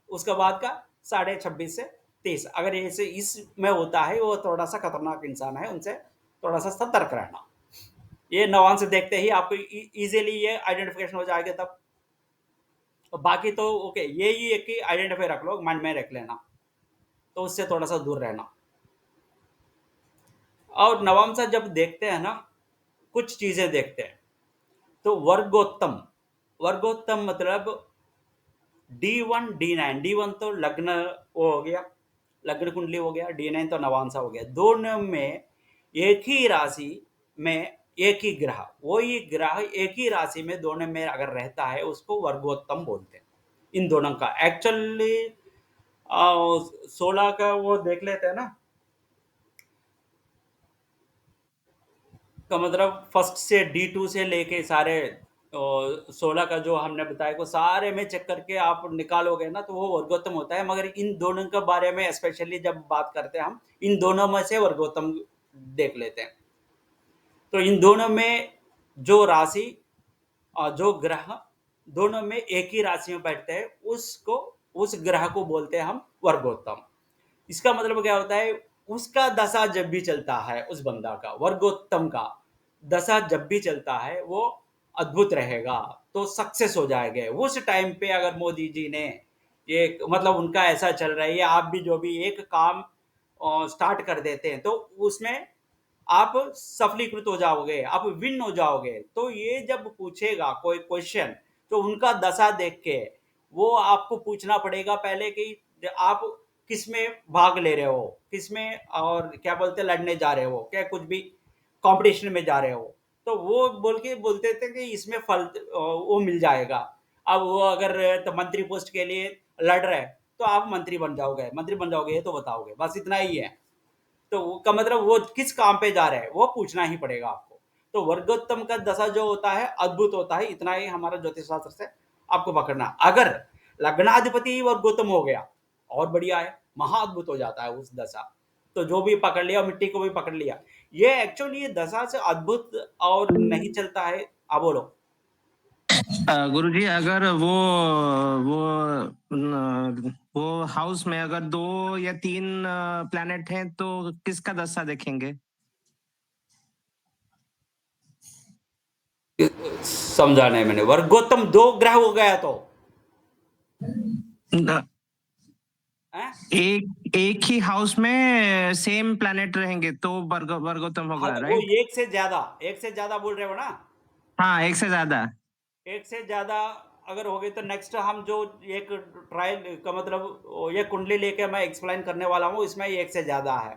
उसके बाद का 26.5 से 30। अगर ये इसमें होता है वो थोड़ा सा खतरनाक इंसान है, उनसे थोड़ा सा सतर्क रहना। ये नवांश देखते ही आपको इजीली ये आइडेंटिफिकेशन हो जाएगा तब। और बाकी तो ओके, ये ही एक ही आइडेंटिफाई रख लो, माइंड में रख लेना, तो उससे थोड़ा सा दूर रहना। और नवांश जब देखते हैं ना, कुछ चीजें देखते हैं। तो वर्गोत्तम, वर्गोत्तम मतलब D1 D9, D1 तो लग्न वो हो गया, लग्न कुंडली हो गया, D9 तो नवांशा हो गया। दोनों में एक ही राशि में एक ही ग्रह, वही ग्रह एक ही राशि में दोनों में अगर रहता है उसको वर्गोत्तम बोलते हैं। इन दोनों का एक्चुअली 16 का वो देख लेते हैं ना, का मतलब फर्स्ट से D2 से लेके सारे 16 का जो हमने बताया को सारे में चेक करके आप निकालोगे ना, तो वो वर्गोत्तम होता है। मगर इन दोनों के बारे में स्पेशली जब बात करते हैं हम, इन दोनों में से वर्गोत्तम देख लेते हैं। तो इन दोनों में जो राशि और जो ग्रह दोनों में एक ही राशि में बैठते हैं, उसको, उस ग्रह को बोलते हैं हम वर्गोत्तम। इसका मतलब क्या होता है, उसका दशा जब भी चलता है, उस बंदा का वर्गोत्तम का दशा जब भी चलता है वो अद्भुत रहेगा, तो सक्सेस हो जाएगा। उस टाइम पे अगर मोदी जी ने ये मतलब उनका ऐसा चल रहा है, या आप भी जो भी एक काम स्टार्ट कर देते हैं तो उसमें आप सफलीकृत हो जाओगे, आप विन हो जाओगे। तो ये जब पूछेगा कोई क्वेश्चन, तो उनका दशा देख के वो आपको पूछना पड़ेगा पहले कि आप किस में भाग ले रहे हो, किस में और क्या बोलते लड़ने जा रहे हो, क्या कुछ भी कंपटीशन में जा रहे हो। तो वो बोलते थे कि इसमें फल वो मिल जाएगा। अब वो अगर तो मंत्री पोस्ट के लिए लड़ रहे हैं, तो आप मंत्री बन जाओगे, मंत्री बन जाओगे ये तो बताओगे, बस इतना ही है। तो वो का मतलब वो किस काम पे जा रहे हैं वो पूछना ही पड़ेगा आपको। तो वर्गोत्तम का दशा जो होता है अद्भुत होता है, इतना ही हमारा ज्योतिष शास्त्र से आपको पकड़ना। अगर लग्नाधिपति ही वर्गोत्तम हो गया और बढ़िया है, महाअद्भुत हो जाता है उस दशा। तो जो भी पकड़ लिया, मिट्टी को भी पकड़ लिया। ये एक्चुअली ये दशा से अद्भुत और नहीं चलता है। आप बोलो। गुरुजी, अगर वो हाउस में अगर 2 या 3 प्लैनेट हैं तो किसका दशा देखेंगे? समझा नहीं मैंने। वर्गोत्तम 2 ग्रह हो गया तो हैं? एक ही हाउस में सेम प्लैनेट रहेंगे तो वर्गोत्तम होगा, वो राइट? एक से ज्यादा बोल रहे हो ना। हाँ, एक से ज्यादा। एक से ज्यादा अगर हो गई तो नेक्स्ट हम जो एक ट्रायल का मतलब ये कुंडली लेके मैं एक्सप्लेन करने वाला हूँ, इसमें एक से ज्यादा है,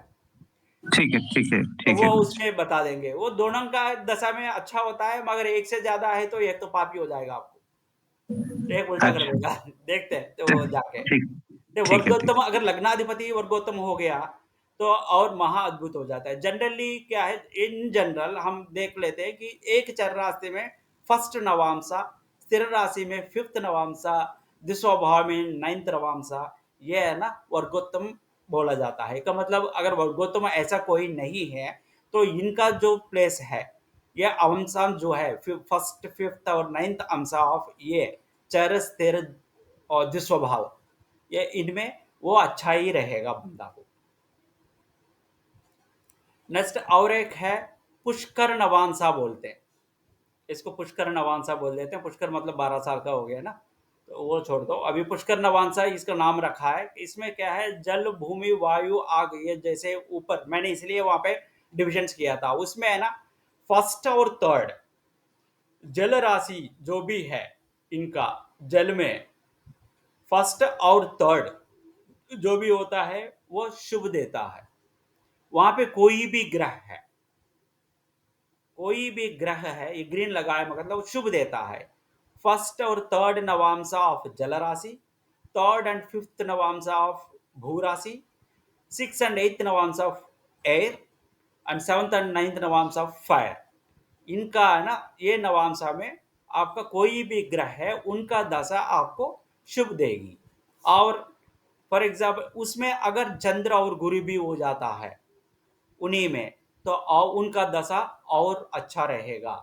ठीक है, ठीक है, तो ठीक वो है। उसमें बता देंगे। वो दोनों का दशा में अच्छा होता है, मगर एक से ज्यादा है तो एक तो पापी हो जाएगा आपको, एक उल्टा कर अच्छा, देगा। देखते हैं तो वो जाके ठीक, तो ठीक है, ठीक। वर्गोत्तम अगर लग्नाधिपति वर्गोत्तम हो गया तो और महा अद्भुत हो जाता है। जनरली क्या है, इन जनरल हम देख लेते हैं कि एक चर राशि में फर्स्ट नवांशा, स्थिर राशि में फिफ्थ नवांशा, द्विस्वभाव में 9th नवांशा, ये है ना वर्गोत्तम बोला जाता है। का मतलब अगर वर्गोत्तम ऐसा कोई नहीं है तो इनका जो प्लेस है, ये अंशांश जो है फर्स्ट फिफ्थ और 9th अंशा ऑफ ये चर स्थिर और द्विस्वभाव, ये इनमें वो अच्छा ही रहेगा बंदा को। नेक्स्ट और एक है पुष्कर नवांशा बोलते हैं इसको, पुष्कर नवांशा बोल देते हैं। पुष्कर मतलब 12 साल का हो गया ना, तो वो छोड़ दो। अभी पुष्कर नवांशा इसका नाम रखा है। इसमें क्या है, जल भूमि वायु आग, ये जैसे ऊपर मैंने इसलिए वहां पे डिविजन किया था। उसमें है ना फर्स्ट और थर्ड जल राशि जो भी है इनका, जल में फर्स्ट और थर्ड जो भी होता है वो शुभ देता है। वहां पे कोई भी ग्रह है, कोई भी ग्रह है, ये ग्रीन लगाए मतलब शुभ देता है। फर्स्ट और थर्ड नवांशा ऑफ जल राशि, थर्ड एंड फिफ्थ नवांशा ऑफ भू राशि, 6th and 8th नवांशा of air, and 7th and 9th नवांशा ऑफ फायर। इनका है ना ये नवांशा में आपका कोई भी ग्रह है उनका दशा आपको शुभ देगी। और फॉर एग्जाम्पल उसमें अगर चंद्र और गुरु भी हो जाता है उन्हीं में, तो और उनका दशा और अच्छा रहेगा।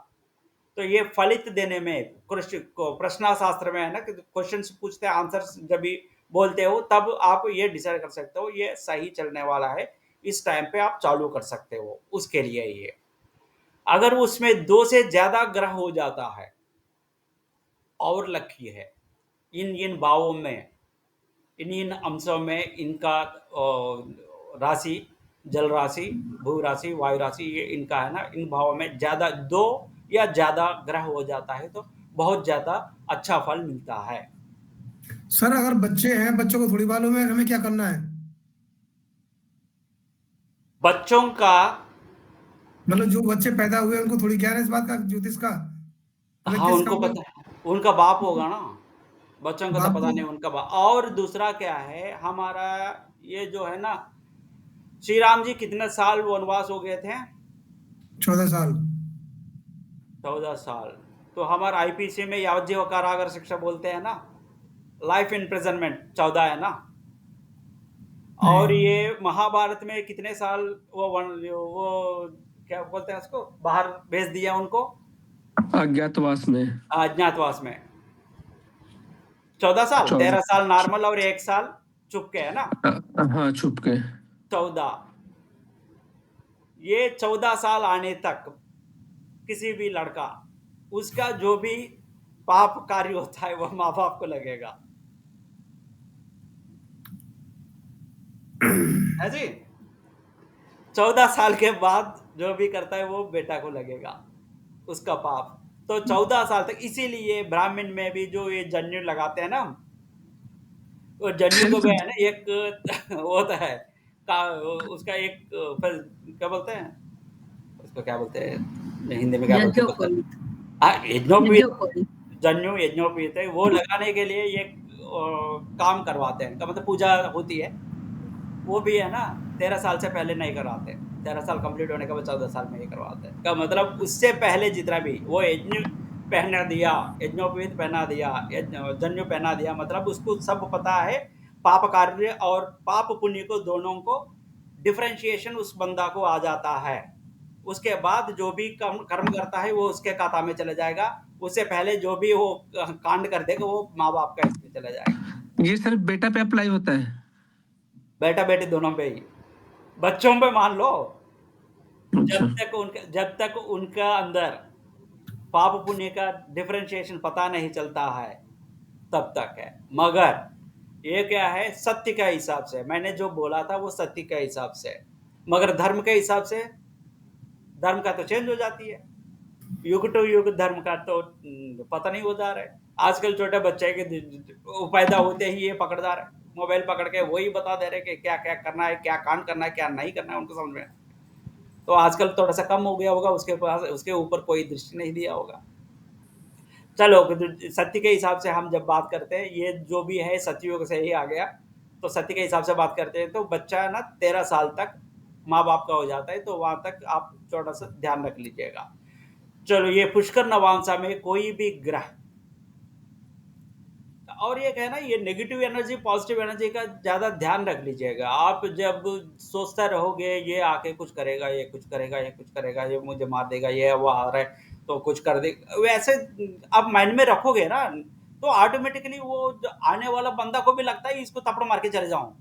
तो ये फलित देने में प्रश्न शास्त्र में है ना कि क्वेश्चन पूछते हैं, आंसर जब भी बोलते हो तब आप ये डिसाइड कर सकते हो ये सही चलने वाला है, इस टाइम पे आप चालू कर सकते हो उसके लिए। ये अगर उसमें 2 से ज्यादा ग्रह हो जाता है और लकी है इन इन भावों में, इन इन अंशों में, इनका राशि, जल राशि, भू राशि, वायु राशि, ये इनका है ना, इन भावों में ज्यादा 2 या ज्यादा ग्रह हो जाता है तो बहुत ज्यादा अच्छा फल मिलता है। सर अगर बच्चे हैं, बच्चों को थोड़ी मालूम है हमें क्या करना है। बच्चों का मतलब जो बच्चे पैदा हुए उनको थोड़ी ज्ञान है इस बात का, ज्योतिष का, हमें हाँ किस उनको काम में। पता है, उनका बाप होगा ना, बच्चों को तो बाप पता को। नहीं उनका बाप। और दूसरा क्या है हमारा, ये जो है ना, श्री राम जी कितने साल वनवास हो गए थे? 14 साल। 14 साल। तो हमारा आईपीसी में यावज्जीव कारागार शिक्षा बोलते हैं ना, लाइफ इम्प्रिजनमेंट 14 है ना। और नहीं। ये महाभारत में कितने साल वो क्या बोलते हैं उसको, बाहर भेज दिया उनको अज्ञातवास में। अज्ञातवास में। 14 साल, 14। 13 साल नॉर्मल और 1 साल चुपके है ना, हाँ, छुप के। 14। ये 14 साल आने तक किसी भी लड़का, उसका जो भी पाप कार्य होता है वो माँ बाप को लगेगा, है जी। 14 साल के बाद जो भी करता है वो बेटा को लगेगा उसका पाप। तो 14 साल तक, इसीलिए ब्राह्मण में भी जो ये जनेऊ लगाते हैं ना, वो जनेऊ को भी है ना एक वो होता है का, उसका एक क्या बोलते हैं उसको, क्या बोलते हैं हिंदी में, क्या बोलते हैं पता नहीं। यज्ञोपवीत। हाँ, यज्ञोपवीत, यज्ञोपवीत। जनेऊ यज्ञोपवीत है, वो लगाने के लिए ये काम करवाते हैं, का मतलब पूजा होती है। वो भी है ना 13 साल से पहले नहीं करवाते, 13 साल कंप्लीट होने के बाद 14 साल में ये करवाते हैं। का मतलब उससे पहले जितना भी वो यज्ञ पहना दिया, यज्ञोपवीत पहना दिया, जनेऊ पहना दिया, मतलब उसको सब पता है पाप कार्य और पाप पुण्य को दोनों को डिफरेंशिएशन उस बंदा को आ जाता है। उसके बाद जो भी कर्म करता है वो उसके खाता में चला जाएगा, उससे पहले जो भी वो कांड कर देगा वो माँ बाप का इसमें चला जाएगा। ये सिर्फ बेटा पे अप्लाई होता है? बेटा बेटी दोनों पे ही, बच्चों पे मान लो, अच्छा। जब तक उनका अंदर पाप पुण्य का डिफरेंशिएशन पता नहीं चलता है तब तक है। मगर ये क्या है, सत्य के हिसाब से मैंने जो बोला था वो सत्य के हिसाब से, मगर धर्म के हिसाब से धर्म का तो चेंज हो जाती है। युग टू युग धर्म का तो पता नहीं हो जा रहा है। आजकल छोटे बच्चे के वो पैदा होते ही ये पकड़दार है, मोबाइल पकड़ के वही बता दे रहे कि क्या क्या करना है, क्या कांड करना है, क्या नहीं करना है, उनको समझ में। तो आजकल थोड़ा सा कम हो गया होगा, उसके पास उसके ऊपर कोई दृष्टि नहीं दिया होगा। चलो सत्य के हिसाब से हम जब बात करते हैं, ये जो भी है सतयुग से ही आ गया, तो सत्य के हिसाब से बात करते हैं तो बच्चा ना 13 साल तक माँ बाप का हो जाता है, तो वहां तक आप थोड़ा सा ध्यान रख लीजिएगा। चलो, ये पुष्कर नवांशा में कोई भी ग्रह, और ये है ना, ये नेगेटिव एनर्जी पॉजिटिव एनर्जी का ज्यादा ध्यान रख लीजिएगा। आप जब सोचते रहोगे ये आके कुछ करेगा, ये कुछ करेगा, ये कुछ करेगा, ये मुझे मार देगा, ये वो आ रहा है तो कुछ कर देगा, वैसे आप माइंड में रखोगे ना, तो ऑटोमेटिकली वो जो आने वाला बंदा को भी लगता है इसको थप्पड़ मार के चले जाऊं।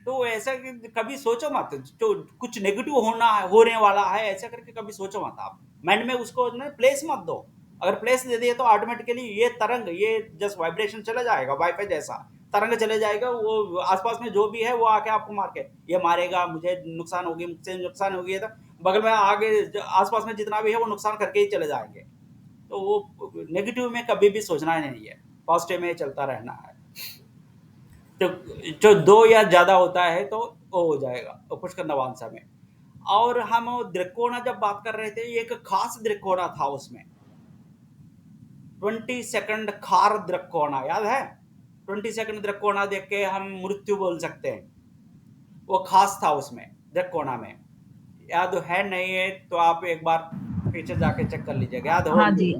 तो ऐसा कभी सोचो मत, जो कुछ नेगेटिव होने वाला है ऐसा करके कभी सोचो मत। आप माइंड में उसको ना प्लेस मत दो। अगर प्लेस दे दिए तो ऑटोमेटिकली ये तरंग, ये जस्ट वाइब्रेशन चला जाएगा, वाईफाई जैसा तरंग चले जाएगा, वो आसपास में जो भी है वो आके आपको मार के ये मारेगा, मुझे नुकसान होगी, मुझसे नुकसान होगी, तो बगल में आगे आसपास में जितना भी है वो नुकसान करके ही चले जाएंगे। तो वो नेगेटिव में कभी भी सोचना नहीं है, पॉजिटिव में चलता रहना है। तो जो 2 या ज्यादा होता है तो वो हो जाएगा पुष्कर नवांशा में। और हम दृक्कोणा जब बात कर रहे थे, एक खास दृक्कोणा था उसमें, 20 सेकंड खार दृक्कोणा, याद है? 20 सेकंड दृक्कोणा देख के हम मृत्यु बोल सकते हैं, वो खास था उसमें दृक्कोणा में। याद है नहीं है तो आप एक बार पीछे जाके चेक कर लीजिएगा, याद हो हाँ जी,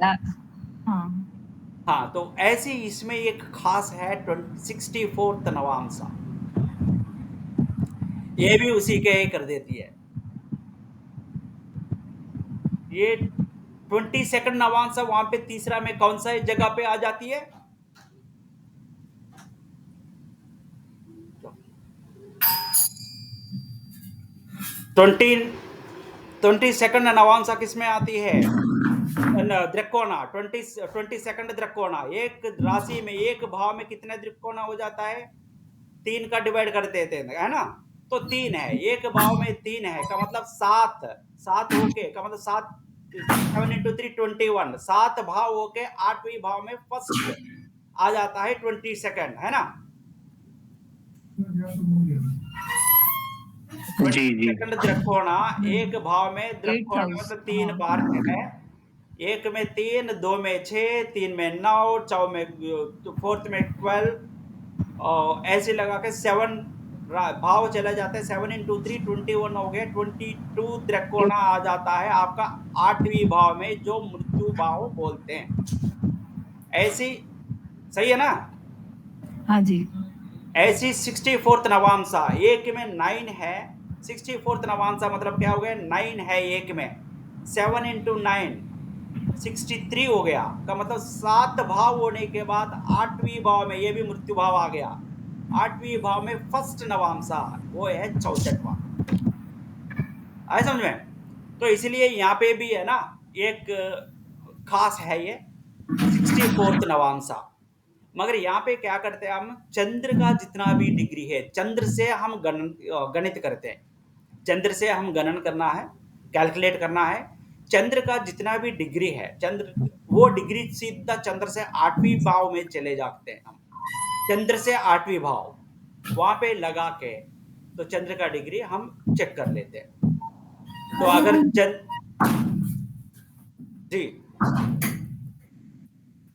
हाँ, तो ऐसे इसमें एक खास है 64th नवांसा, ये भी उसी के ही कर देती है। ये 22nd नवांसा वहां पे तीसरा में कौन सा जगह पे आ जाती है? 22nd नवांसा किस में आती है? द्रिकोणा। 22nd द्रिकोणा, एक राशि में एक भाव में कितने द्रिकोणा हो जाता है? 3 का डिवाइड कर देते हैं, है ना? तो 3 है, एक भाव में 3 है का मतलब 7, 7 होके का मतलब 7, 7 into 3 21, 7 भाव होके 8वीं भाव में फर्स्ट आ जाता है 22nd, है ना? जी जी 22nd द्रिकोणा, एक भाव में द्रिकोण का 8 मतलब हाउस 3 बार है। एक में 3, 2 में 6, 3 में 9, 4 में 4th में 12, और ऐसे लगा के 7 भाव चला जाता है। 7 into 3 21 हो गया। 22 त्रिकोणा आ जाता है आपका 8वीं भाव में, जो मृत्यु भाव बोलते हैं। ऐसी सही है ना? हाँ जी। ऐसी 64th नवांसा, एक में 9 है। 64th नवांसा मतलब क्या हो गया? 9 है एक में, 7 into 9 63 हो गया का मतलब 7 भाव होने के बाद 8वीं भाव में ये भी मृत्यु भाव आ गया। 8वीं भाव में फर्स्ट नवांसा वो है 64वां। आए समझ में? तो इसलिए यहाँ पे भी है ना एक खास है ये 64th नवांसा। मगर यहाँ पे क्या करते हैं हम? चंद्र का जितना भी डिग्री है, चंद्र से हम गणित करते हैं। चंद्र से हम गणन करना है, कैलकुलेट करना है। चंद्र का जितना भी डिग्री है, चंद्र वो डिग्री सीधा चंद्र से 8वीं भाव में चले जाते हैं हम। चंद्र से 8वीं भाव वहां पे लगा के तो चंद्र का डिग्री हम चेक कर लेते हैं। तो अगर जी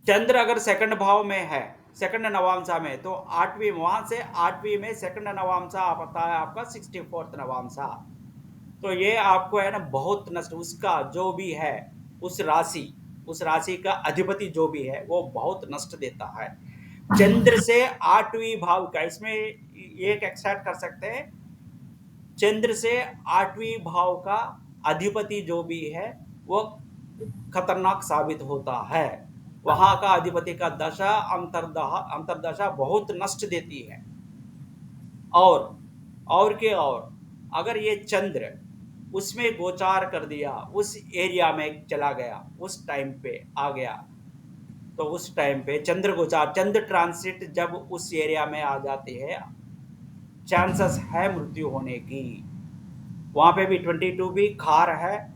चंद्र अगर सेकंड भाव में है, सेकंड नवांसा में, तो 8वीं वहां से 8वीं में सेकंड नवांसा आता है आपका 64th नवांसा। तो ये आपको है ना बहुत नष्ट, उसका जो भी है उस राशि का अधिपति जो भी है वो बहुत नष्ट देता है। चंद्र से 8वीं भाव का, इसमें एक एक्सट्रैक्ट कर सकते हैं। चंद्र से 8वीं भाव का अधिपति जो भी है वो खतरनाक साबित होता है। वहां का अधिपति का दशा अंतरदशा बहुत नष्ट देती है। और अगर ये चंद्र उसमें गोचार कर दिया, उस एरिया में चला गया, उस टाइम पे आ गया, तो उस टाइम पे चंद्र गोचार, चंद्र ट्रांसिट जब उस एरिया में आ जाती है, चांसेस है मृत्यु होने की। वहां पे भी 22 भी खार है,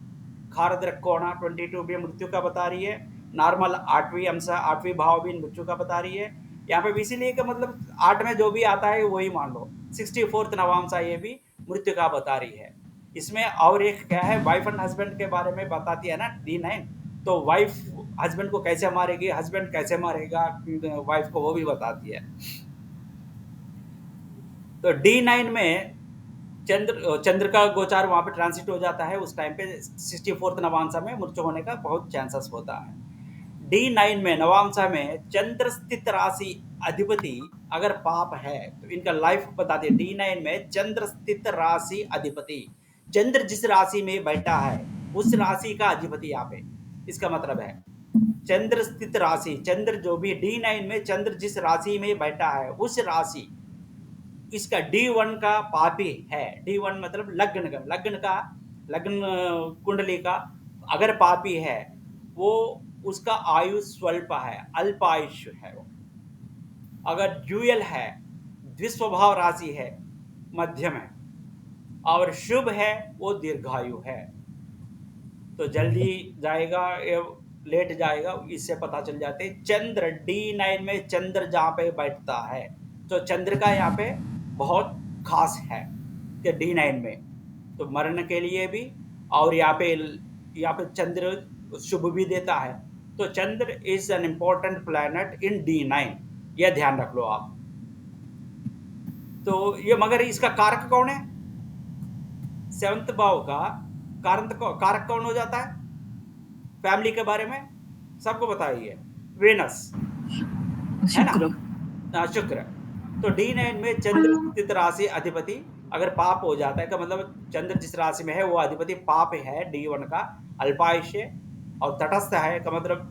खार द्रकोणा 22 भी मृत्यु का बता रही है। नॉर्मल 8वीं भाव भी मृत्यु का बता रही है। यहाँ पे भी इसीलिए का मतलब 8 में जो भी आता है वही मान लो। 64th नवांसा ये भी मृत्यु का बता रही है। इसमें और एक क्या है, वाइफ एंड हस्बैंड के बारे में बताती है ना D9। तो वाइफ हस्बैंड को कैसे मारेगी, हस्बैंड कैसे मारेगा वाइफ को, वो भी बताती है। तो D9 में चंद्र का गोचार वहां पे ट्रांसिट हो जाता है, उस टाइम पे 64th नवांसा में मृत्यु होने का बहुत चांसेस होता है। D9 में नवांसा में चंद्र स्थित राशि अधिपति अगर पाप है तो इनका लाइफ बताते हैं। D9 में चंद्र स्थित राशि अधिपति, चंद्र जिस राशि में बैठा है उस राशि का अधिपति यहाँ पे, इसका मतलब है चंद्र स्थित राशि, चंद्र जो भी D9 में चंद्र जिस राशि में बैठा है उस राशि, इसका D1 का पापी है। D1 मतलब लग्न कुंडली का अगर पापी है, वो उसका आयु स्वल्प है, अल्पायुष्य है। वो अगर ड्यूयल है, द्विस्वभाव राशि है, मध्यम है, और शुभ है, वो दीर्घायु है। तो जल्दी जाएगा लेट जाएगा, इससे पता चल जाते। चंद्र D9 में चंद्र जहां पे बैठता है, तो चंद्र का यहाँ पे बहुत खास है कि D9 में तो मरण के लिए भी, और यहाँ पे चंद्र शुभ भी देता है। तो Chandra is an important planet in D9, यह ध्यान रख लो आप। तो ये मगर इसका कारक कौन है? 7th भाव का कारक कौन हो जाता है? फैमिली के बारे में सबको बताइए, वेनस। है ना? शुक्र। शुक्र। तो D9 में चंद्र स्थित राशि अधिपति अगर पाप हो जाता है, का मतलब चंद्र जिस राशि में है वो अधिपति पाप है D1 का, अल्पायुष्य और तटस्थ है, का मतलब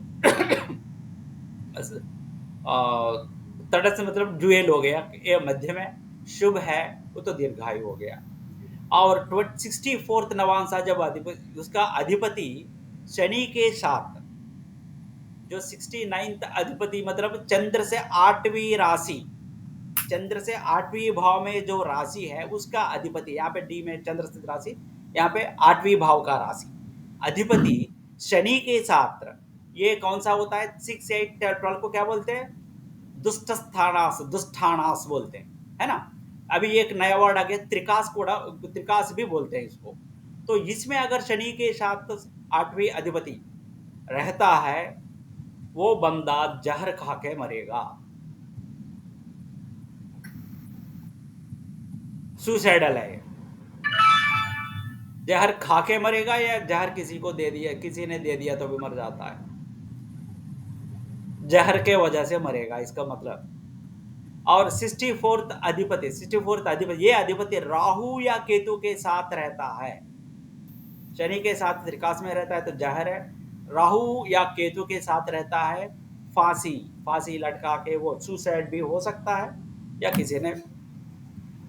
तटस्थ मतलब ड्यूएल हो गया, ये मध्य में, शुभ है वो तो दीर्घायु हो गया। और 64th नवांशा जब अधिपति, उसका अधिपति शनि के साथ, जो 69th अधिपति मतलब चंद्र से 8वीं राशि, चंद्र से 8वीं भाव में जो राशि है उसका अधिपति, यहाँ पे डी में चंद्र स्थित राशि, यहाँ पे 8वीं भाव का राशि अधिपति शनि के साथ, ये कौन सा होता है? 6, 8, 12 को क्या बोलते हैं? दुष्ट स्थानास, दुष्टानास बोलते हैं, है ना? अभी एक नया वर्ड आ गया त्रिकास, कोड़ा त्रिकास भी बोलते हैं इसको। तो इसमें अगर शनि के साथ 8वीं अधिपति रहता है, वो बंदा जहर खा के मरेगा, सुसाइडल है। जहर खा के मरेगा या जहर किसी को दे दिया, किसी ने दे दिया तो भी मर जाता है, जहर के वजह से मरेगा इसका मतलब। और 64th अधिपति, 64th अधिपति, ये अधिपति राहु या केतु के साथ रहता है, शनि के साथ त्रिकास में रहता है तो जहर है, राहु या केतु के साथ रहता है फांसी, फांसी लटका के वो सुसाइड भी हो सकता है या किसी ने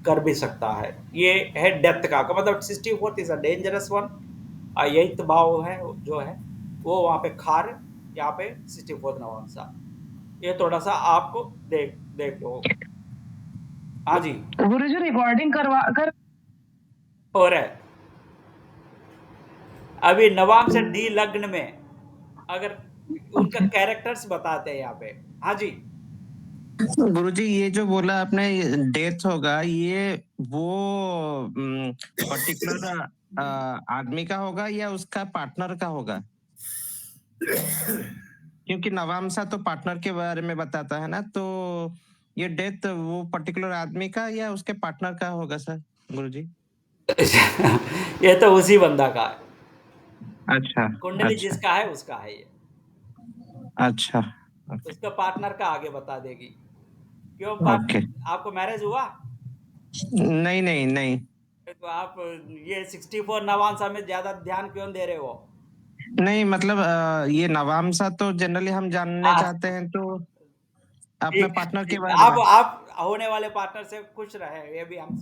कर भी सकता है। ये है डेथ का मतलब 64th is a dangerous one. 8th भाव है जो है वो वहाँ पे खार, यहाँ पे 64th नवांशा। ये थोड़ा सा आपको देख लो। हाँ जी, गुरुजी रिकॉर्डिंग करवा कर हो रहा है। अभी नवाम से डी लग्न में अगर उनका कैरेक्टर्स बताते हैं यहाँ पे। हाँ जी, गुरुजी ये जो बोला आपने डेथ होगा, ये वो पर्टिकुलर आदमी का होगा या उसका पार्टनर का होगा? क्योंकि नवांशा तो पार्टनर के बारे में बताता है ना, तो ये डेथ वो पर्टिकुलर आदमी का या उसके पार्टनर का होगा सर गुरुजी? ये तो उसी बंदा का है, अच्छा कुंडली अच्छा जिसका है उसका है ये, अच्छा उसका पार्टनर का आगे बता देगी। क्यों ओके। आपको मैरिज हुआ? नहीं नहीं नहीं तो आप ये 64 नवांशा में ज्यादा ध्यान क्यों दे रहे हो? नहीं, मतलब ये नवांशा तो जनरली हम जानना हाँ, चाहते हैं, तो अपने ठीक है, पार्टनर के ठीक है। बारे में। आप होने वाले पार्टनर से खुश रहे, ये भी हम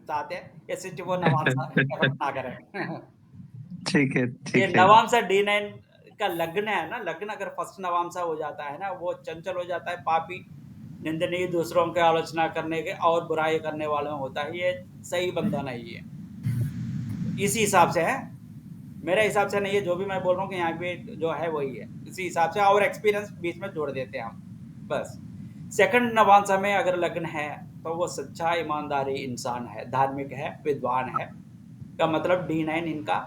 चाहते हैं। ये 64 नवांशा इफेक्ट ना करें। ठीक है ये ठीक है। नवांशा D9 का लग्न है ना, लग्न अगर फर्स्ट नवांशा हो जाता है ना, वो चंचल हो जाता है, पापी, निंदनीय, दूसरों की आलोचना करने के और बुराई करने वालों में होता है, ये सही बंदा नहीं है। इसी हिसाब से है, मेरे हिसाब से नहीं है, जो भी मैं बोल रहा हूँ कि यहाँ पे जो है वही है, इसी हिसाब से। और एक्सपीरियंस बीच में जोड़ देते हैं हम बस। सेकंड नवांशा में अगर लग्न है तो वो सच्चा ईमानदारी इंसान है, धार्मिक है, विद्वान है, का मतलब D9 इनका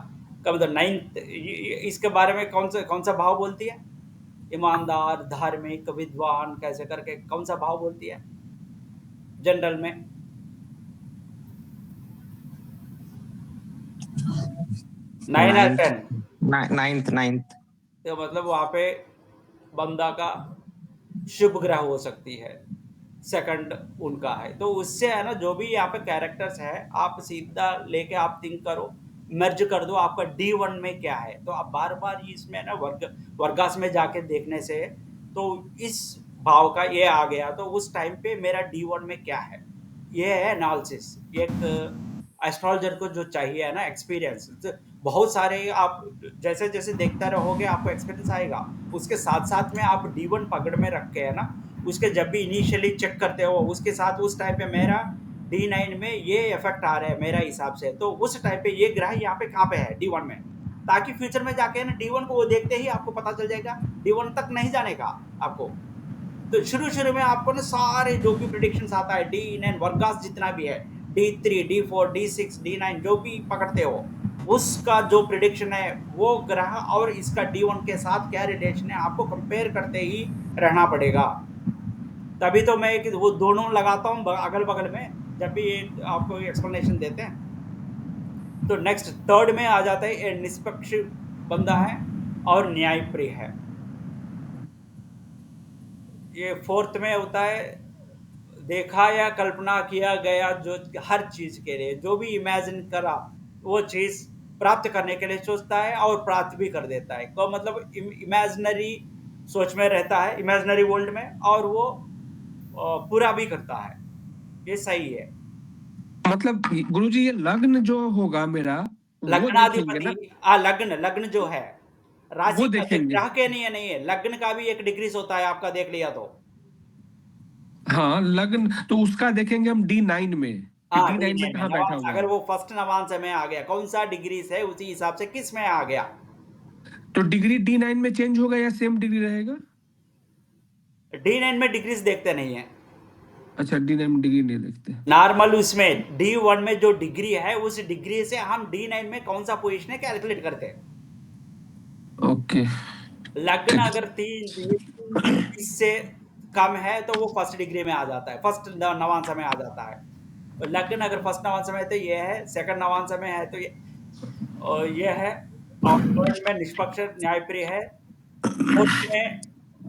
का मतलब 9th, इसके बारे में कौन सा भाव बोलती है? ईमानदार, धार्मिक, विद्वान, कैसे करके कौन सा भाव बोलती है जनरल में? 9 और 10? नाइन्थ। तो मतलब वहाँ पे बंदा का शुभ ग्रह हो सकती है, सेकंड उनका है, तो उससे है ना, जो भी यहाँ पे कैरेक्टर्स है आप सीधा लेके आप थिंक करो, मर्ज कर दो आपका D1 में क्या है। तो आप बार बार इसमें ना वर्गास में जाके देखने से तो इस भाव का ये आ गया, तो उस टाइम पे मेरा D1 में क्या है, ये है एनालिसिस। एक एस्ट्रोलॉजर को जो चाहिए है ना एक्सपीरियंस, बहुत सारे आप जैसे जैसे देखते रहोगे आपको एक्सपीरियंस आएगा, उसके साथ साथ में आप D1 पकड़ में रख के है ना, उसके जब भी इनिशियली चेक करते हो उसके साथ उस टाइम पे मेरा D9 में ये इफेक्ट आ रहा है मेरा हिसाब से, तो उस टाइम पे ये ग्रह यहाँ पे कहाँ पे है D1 में, ताकि फ्यूचर में जाके ना D1 को वो देखते ही आपको पता चल जाएगा, D1 तक नहीं जाने का आपको। तो शुरू में आपको ना सारे जो भी प्रिडिक्शंस आता है D9 वर्गास जितना भी है, D3, D4, D6, D9 जो भी पकड़ते हो, उसका जो प्रिडिक्शन है वो ग्रह और इसका D1 के साथ क्या रिलेशन है आपको कंपेयर करते ही रहना पड़ेगा। तभी तो मैं वो दोनों लगाता हूँ अगल बगल में जब भी ये आपको एक्सप्लेनेशन देते हैं। तो नेक्स्ट थर्ड में आ जाता है, ये निष्पक्ष बंदा है और न्यायप्रिय है। ये फोर्थ में होता है, देखा या कल्पना किया गया जो हर चीज के लिए, जो भी इमेजिन करा वो चीज प्राप्त करने के लिए सोचता है और प्राप्त भी कर देता है। तो मतलब इमेजिनरी सोच में रहता है, इमेजिनरी वर्ल्ड में, और वो पूरा भी करता है। ये सही है। मतलब गुरुजी ये लग्न जो होगा मेरा वो देखेंगे ना, लग्नाधिपति लग्न लग्न जो है राशि वो का, देखेंगे। ग्रह के नहीं है, लग्न का भी एक डिग्रीज होता है, आपका देख लिया तो। हाँ लग्न तो उसका देखेंगे हम D9 में कि हाँ, D9 में D9 में कहाँ बैठा नवांश, हुआ अगर है। वो फर्स्ट नवांश में आ गया, कौन सा डिग्रीज है उसी हिसाब से किस में आ गया। तो डिग्री D9 में चेंज होगा या सेम डिग्री रहेगा? D9 में डिग्रीज देखते नहीं है, अच्छा D9 में डिग्री नहीं देखते। नॉर्मल उसमें D1 में जो डिग्री है उस डिग्री से हम D9 में कौन सा पोजीशन है कैलकुलेट करते हैं। ओके लग्न ठीक। अगर 30 से कम है तो वो फर्स्ट डिग्री में आ जाता है, फर्स्ट नवांश में आ जाता है। और लग्न अगर फर्स्ट नवांश में है तो ये है, सेकंड नवांश में है तो ये, और ये है, और थर्ड में निष्पक्ष न्यायप्रिय है, फोर्थ में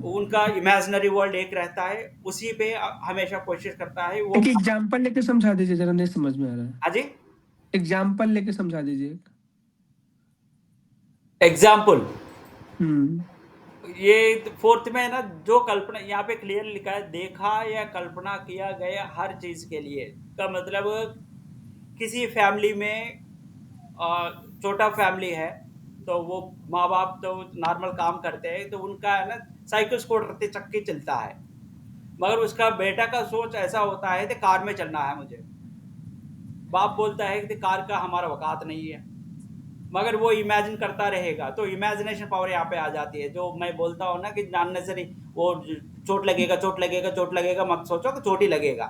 उनका इमेजिनरी वर्ल्ड एक रहता है, उसी पे हमेशा कोशिश करता है वो। एक एग्जांपल लेके समझा दीजिए, जरा नहीं समझ में आ रहा है। हाँ जी, एग्जांपल लेके समझा दीजिए। एग्जाम्पल हम्म ये फोर्थ में है ना, जो कल्पना यहाँ पे क्लियर लिखा है, देखा या कल्पना किया गया हर चीज के लिए, का मतलब किसी फैमिली में छोटा फैमिली है तो वो माँ बाप तो नॉर्मल काम करते हैं, तो उनका है ना साइकिल स्कूटर चक्की चलता है, मगर उसका बेटा का सोच ऐसा होता है कि कार में चलना है मुझे। बाप बोलता है कि कार का हमारा औकात नहीं है, मगर वो इमेजिन करता रहेगा, तो इमेजिनेशन पावर यहाँ पे आ जाती है। जो मैं बोलता हूँ ना कि जानने से नहीं, वो चोट लगेगा चोट लगेगा चोट लगेगा मत सोचो कि चोट ही लगेगा,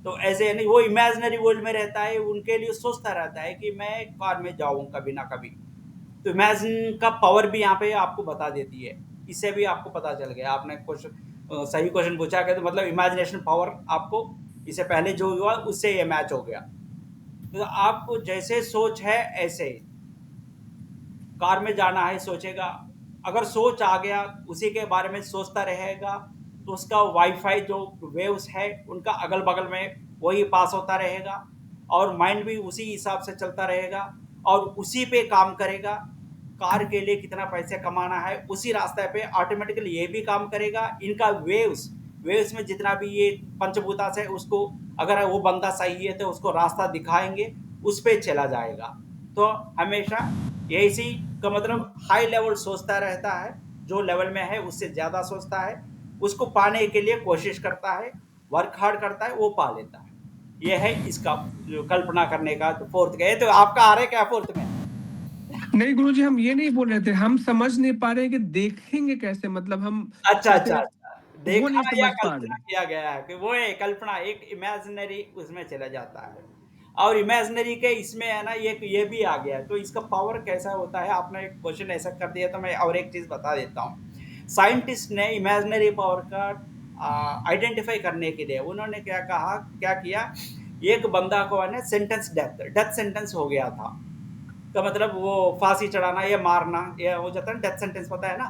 तो ऐसे नहीं, वो इमेजिनरी वर्ल्ड में रहता है, उनके लिए सोचता रहता है कि मैं कार में जाऊँ कभी ना कभी। तो इमेजिन का पावर भी यहाँ पे आपको बता देती है, इससे भी आपको पता चल गया। आपने क्वेश्चन सही क्वेश्चन पूछा कि तो मतलब इमेजिनेशन पावर आपको इससे पहले जो हुआ उससे ये मैच हो गया। तो आपको जैसे सोच है ऐसे, कार में जाना है सोचेगा, अगर सोच आ गया उसी के बारे में सोचता रहेगा, तो उसका वाईफाई जो वेव्स है उनका अगल बगल में वही पास होता रहेगा, और माइंड भी उसी हिसाब से चलता रहेगा और उसी पे काम करेगा। कार के लिए कितना पैसे कमाना है उसी रास्ते पे ऑटोमेटिकली ये भी काम करेगा। इनका वेव्स में जितना भी ये पंचभूता से, उसको अगर वो बंदा सही है तो उसको रास्ता दिखाएंगे, उस पे चला जाएगा। तो हमेशा यही का मतलब हाई लेवल सोचता रहता है, जो लेवल में है उससे ज्यादा सोचता है, उसको पाने के लिए कोशिश करता है, वर्क हार्ड करता है, वो पा लेता है। ये है इसका जो कल्पना करने का जो फोर्थ का है। तो आपका आ रहा है क्या फोर्थ में? नहीं गुरुजी, हम ये नहीं बोल रहे थे, हम समझ नहीं पा रहे हैं कि देखेंगे कैसे, मतलब हम अच्छा कैसे, अच्छा अच्छा, वो देखा नहीं या समझ पा कल्पना रहे। किया गया है कि वो है कल्पना, एक इमेजिनरी उसमें चला जाता है। और इमेजिनरी के इसमें है ना ये भी आ गया, तो इसका पावर कैसा होता है, आपने एक क्वेश्चन ऐसा कर दिया तो मैं और एक चीज बता देता हूँ। साइंटिस्ट ने इमेजिनरी पावर का आइडेंटिफाई करने के लिए उन्होंने क्या किया, एक बंदा को है ना सेंटेंस, डेथ सेंटेंस हो गया था, का मतलब वो फांसी चढ़ाना या मारना, ये हो जाता है डेथ सेंटेंस, पता है ना।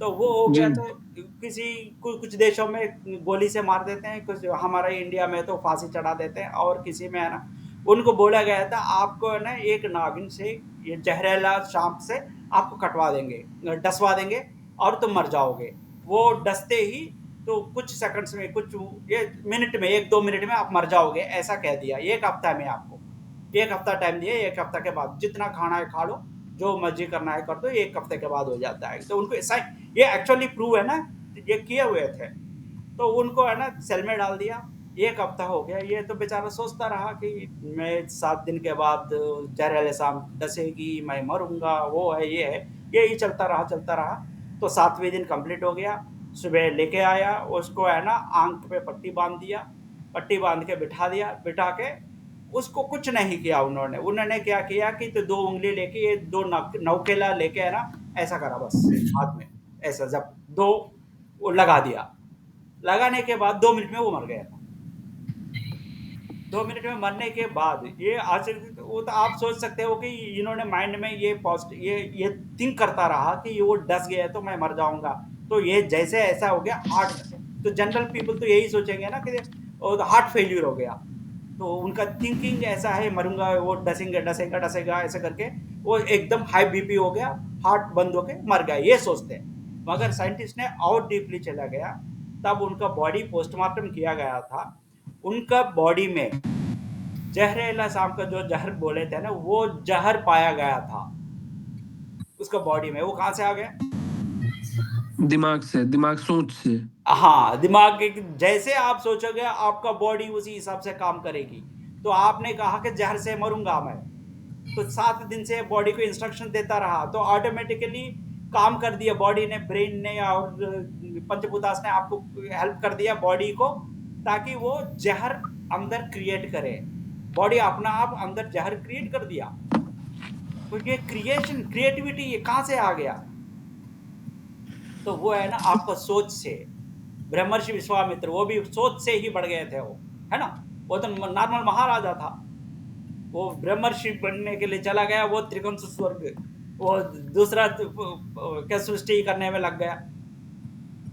तो वो हो जी गया, तो कुछ देशों में गोली से मार देते हैं, कुछ हमारे इंडिया में तो फांसी चढ़ा देते हैं, और किसी में है ना उनको बोला गया था आपको है ना एक नागिन से, ये जहरीला सांप से आपको कटवा देंगे, डसवा देंगे और तुम मर जाओगे। वो डसते ही तो कुछ सेकंड्स में, कुछ ये मिनट में, 1-2 मिनट में आप मर जाओगे, ऐसा कह दिया। 1 हफ्ता में आपको 1 हफ्ता टाइम दिया, 1 हफ्ता के बाद जितना खाना है खा लो, जो मर्जी करना है कर दो, 1 हफ्ते के बाद हो जाता है। तो उनको ऐसा, ये एक्चुअली प्रूव है ना, ये किए हुए थे। तो उनको है ना सेल में डाल दिया, 1 हफ्ता हो गया, ये तो बेचारा सोचता रहा कि मैं 7 दिन के बाद जहरीले सांप डसेगी, मैं मरूंगा, वो है ये है, यही चलता रहा। तो 7वें दिन कंप्लीट हो गया, सुबह लेके आया उसको, है ना आंख पे पट्टी बांध दिया, पट्टी बांध के बिठा के उसको कुछ नहीं किया उन्होंने क्या किया कि तो 2 उंगली लेके, ये 2 नौकेला लेके है ना ऐसा करा बस हाथ में, ऐसा जब 2 वो लगा दिया, लगाने के बाद 2 मिनट में वो मर गया था। 2 मिनट में मरने के बाद ये आश्चर्य, वो तो आप सोच सकते हो कि इन्होंने माइंड में ये पॉजिटिव ये थिंक करता रहा कि ये वो डस गया है तो मैं मर जाऊंगा। तो ये जैसे ऐसा हो गया, तो जनरल पीपल तो यही सोचेंगे ना कि हार्ट फेल्यूर हो गया, तो उनका थिंकिंग ऐसा है, मरूंगा, वो डसेगा ऐसे करके वो एकदम हाई बीपी हो गया, हार्ट बंद होके मर गया, ये सोचते हैं। मगर साइंटिस्ट ने और डीपली चला गया, तब उनका बॉडी पोस्टमार्टम किया गया था, उनका बॉडी में जहरीला सांप का जो जहर बोले थे ना, वो जहर पाया गया था उसका बॉडी में। वो कहां से आ गया? दिमाग से, दिमाग सोच से। हाँ, दिमाग के जैसे आप सोचोगे आपका बॉडी उसी हिसाब से काम करेगी। तो आपने कहा कि जहर से मरूंगा मैं, तो 7 दिन से बॉडी को इंस्ट्रक्शन देता रहा, तो ऑटोमेटिकली काम कर दिया बॉडी ने, ब्रेन ने और पंचभूतास ने आपको हेल्प कर दिया बॉडी को, ताकि वो जहर अंदर क्रिएट करे। बॉडी अपना आप अंदर जहर क्रिएट कर दिया। तो ये क्रिएटिविटी ये कहां से आ गया? तो वो है ना आपका सोच से। ब्रह्मर्षि विश्वामित्र वो भी सोच से ही बढ़ गए थे, वो है ना, वो तो नॉर्मल महाराजा था, वो ब्रह्मर्षि बनने के लिए चला गया, वो त्रिकंस स्वर्ग, वो दूसरा क्या सृष्टि करने में लग गया।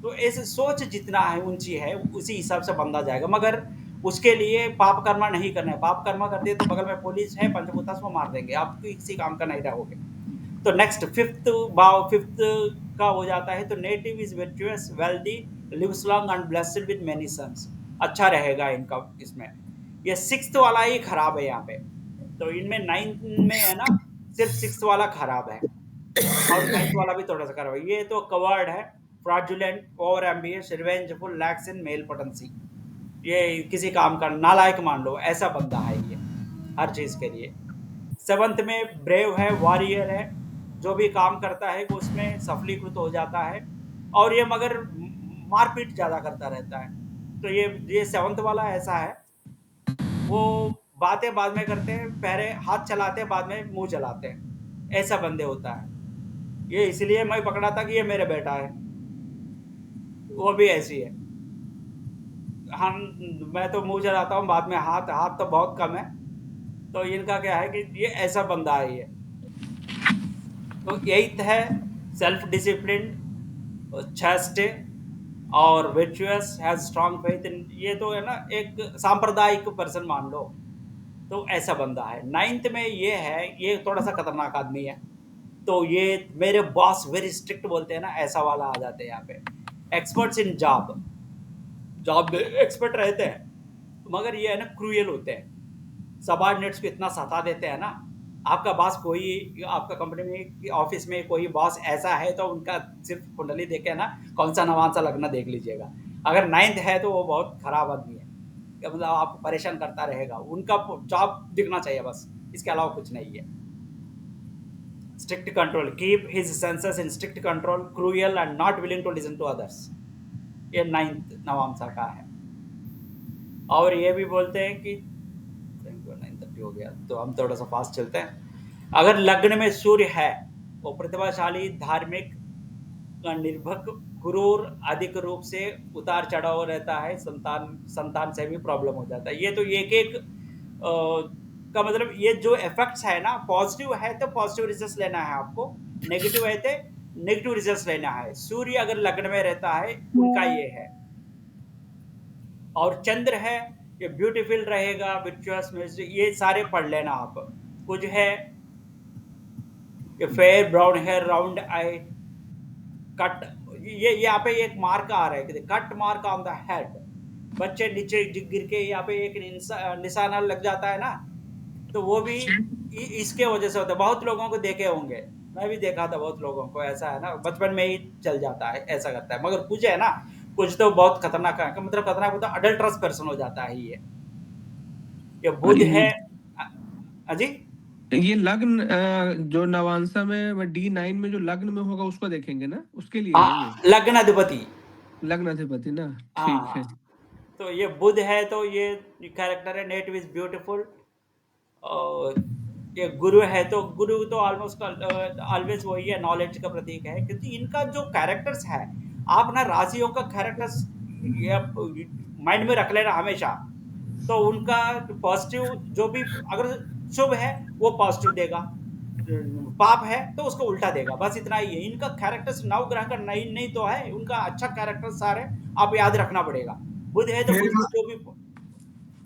तो ऐसे सोच जितना है ऊंची है उसी हिसाब से बंदा जाएगा, मगर उसके लिए पाप कर्मा नहीं करना है। पाप कर्मा करते तो बगल में पुलिस है, पंचभूतास को मार देंगे, आप किसी काम का नहीं रहोगे। तो नेक्स्ट फिफ्थ का हो जाता है, तो native is virtuous, wealthy, lives long and blessed with many sons. अच्छा रहेगा इनका इसमें। ये 6th वाला ही खराब है यहाँ पे, तो इनमें 9th में है ना सिर्फ 6th वाला खराब है, और 9th वाला भी थोड़ा सा खराब है। ये तो कवर्ड है, fraudulent, over ambitious, revengeful, lax in male potency. ये किसी काम का नालायक मान लो, ऐसा बंदा है ये हर चीज के लिए। 7th में ब्रेव है, वॉरियर है, जो भी काम करता है वो उसमें सफलीकृत हो जाता है, और ये मगर मारपीट ज्यादा करता रहता है। तो ये 7th वाला ऐसा है, वो बातें बाद में करते हैं, पहले हाथ चलाते हैं, बाद में मुंह चलाते हैं, ऐसा बंदे होता है ये। इसलिए मैं पकड़ा था कि ये मेरे बेटा है, वो भी ऐसी है। हम मैं तो मुंह चलाता हूँ, बाद में हाथ तो बहुत कम है। तो इनका क्या है कि ये ऐसा बंदा है ये। तो 8th है सेल्फ डिसिप्लिन, चेस्ट और virtuous, has strong faith in. ये तो है ना एक सांप्रदायिक पर्सन मान लो, तो ऐसा बंदा है। 9th में ये है, ये थोड़ा सा खतरनाक आदमी है, तो ये मेरे बॉस वेरी स्ट्रिक्ट बोलते हैं ना, ऐसा वाला आ जाते हैं यहाँ पे। एक्सपर्ट्स इन जॉब एक्सपर्ट रहते हैं, मगर ये है ना क्रूएल होते हैं, सबऑर्डिनेट्स को इतना सता देते हैं ना। आपका बॉस कोई आपका कंपनी में ऑफिस में कोई बॉस ऐसा है, तो उनका सिर्फ कुंडली देखे ना कौन सा नवान सा लगना देख लीजिएगा। अगर 9th है तो वो बहुत खराब आदमी है, मतलब आपको परेशान करता रहेगा। उनका जॉब दिखना चाहिए बस, इसके अलावा कुछ नहीं है। Strict control, keep his senses in strict control, cruel and not willing to listen to others. ये 9th नवांसा का है। और ये भी बोलते हैं कि 9:30 हो गया, तो हम थोड़ा सा फास्ट चलते हैं। अगर लग्न में सूर्य है, वो प्रतिभाशाली, धार्मिक, निर्भक, क्रूर, अधिक रूप से उतार चढ़ाव रहता है, संतान से भी प्रॉब्लम हो जाता है। ये तो एक का मतलब ये जो इफेक्ट्स है ना, पॉजिटिव है तो पॉजिटिव रिजल्ट्स लेना है आपको, नेगेटिव है तो नेगेटिव रिजल्ट्स लेना है। सूर्य अगर लग्न में रहता है उनका ये है, और चंद्र है ये ब्यूटीफुल रहेगा, विर्चुअस, ये सारे पढ़ लेना आप। कुछ है ये fair brown hair, round eye, cut, ये यहाँ पे एक मार्क आ रहा है, cut mark on the head. बच्चे नीचे गिर के यहाँ पे एक निशाना लग जाता है ना, तो वो भी इसके वजह से होता है। बहुत लोगों को देखे होंगे, मैं भी देखा था बहुत लोगों को, ऐसा है ना बचपन में ही चल जाता है, ऐसा करता है। मगर कुछ है ना, कुछ तो बहुत खतरनाक है, मतलब खतरनाक होता है, अडल्ट्रस पर्सन हो जाता है ये बुध है। अजी ये लग्न जो नवांसा में D9 में जो लग्न में होगा उसको देखेंगे ना, उसके लिए लग्न अधिपति, लग्न अधिपति ना, ठीक है। तो ये बुध है, तो ये कैरेक्टर है, नेटिव इज ब्यूटीफुल। और ये गुरु है, तो गुरु तो ऑलमोस्ट ऑलवेज वही है, नॉलेज का प्रतीक है। क्योंकि इनका जो कैरेक्टर्स है, आप ना राशियों का कैरेक्टर्स माइंड में रख लेना हमेशा। तो उनका पॉजिटिव जो भी अगर शुभ है वो पॉजिटिव देगा, पाप है तो उसको उल्टा देगा, बस इतना ही है। इनका कैरेक्टर्स नवग्रह का नहीं नहीं तो है, उनका अच्छा कैरेक्टर सारे आप याद रखना पड़ेगा। बुध है तो मेरे बुध मा, जो भी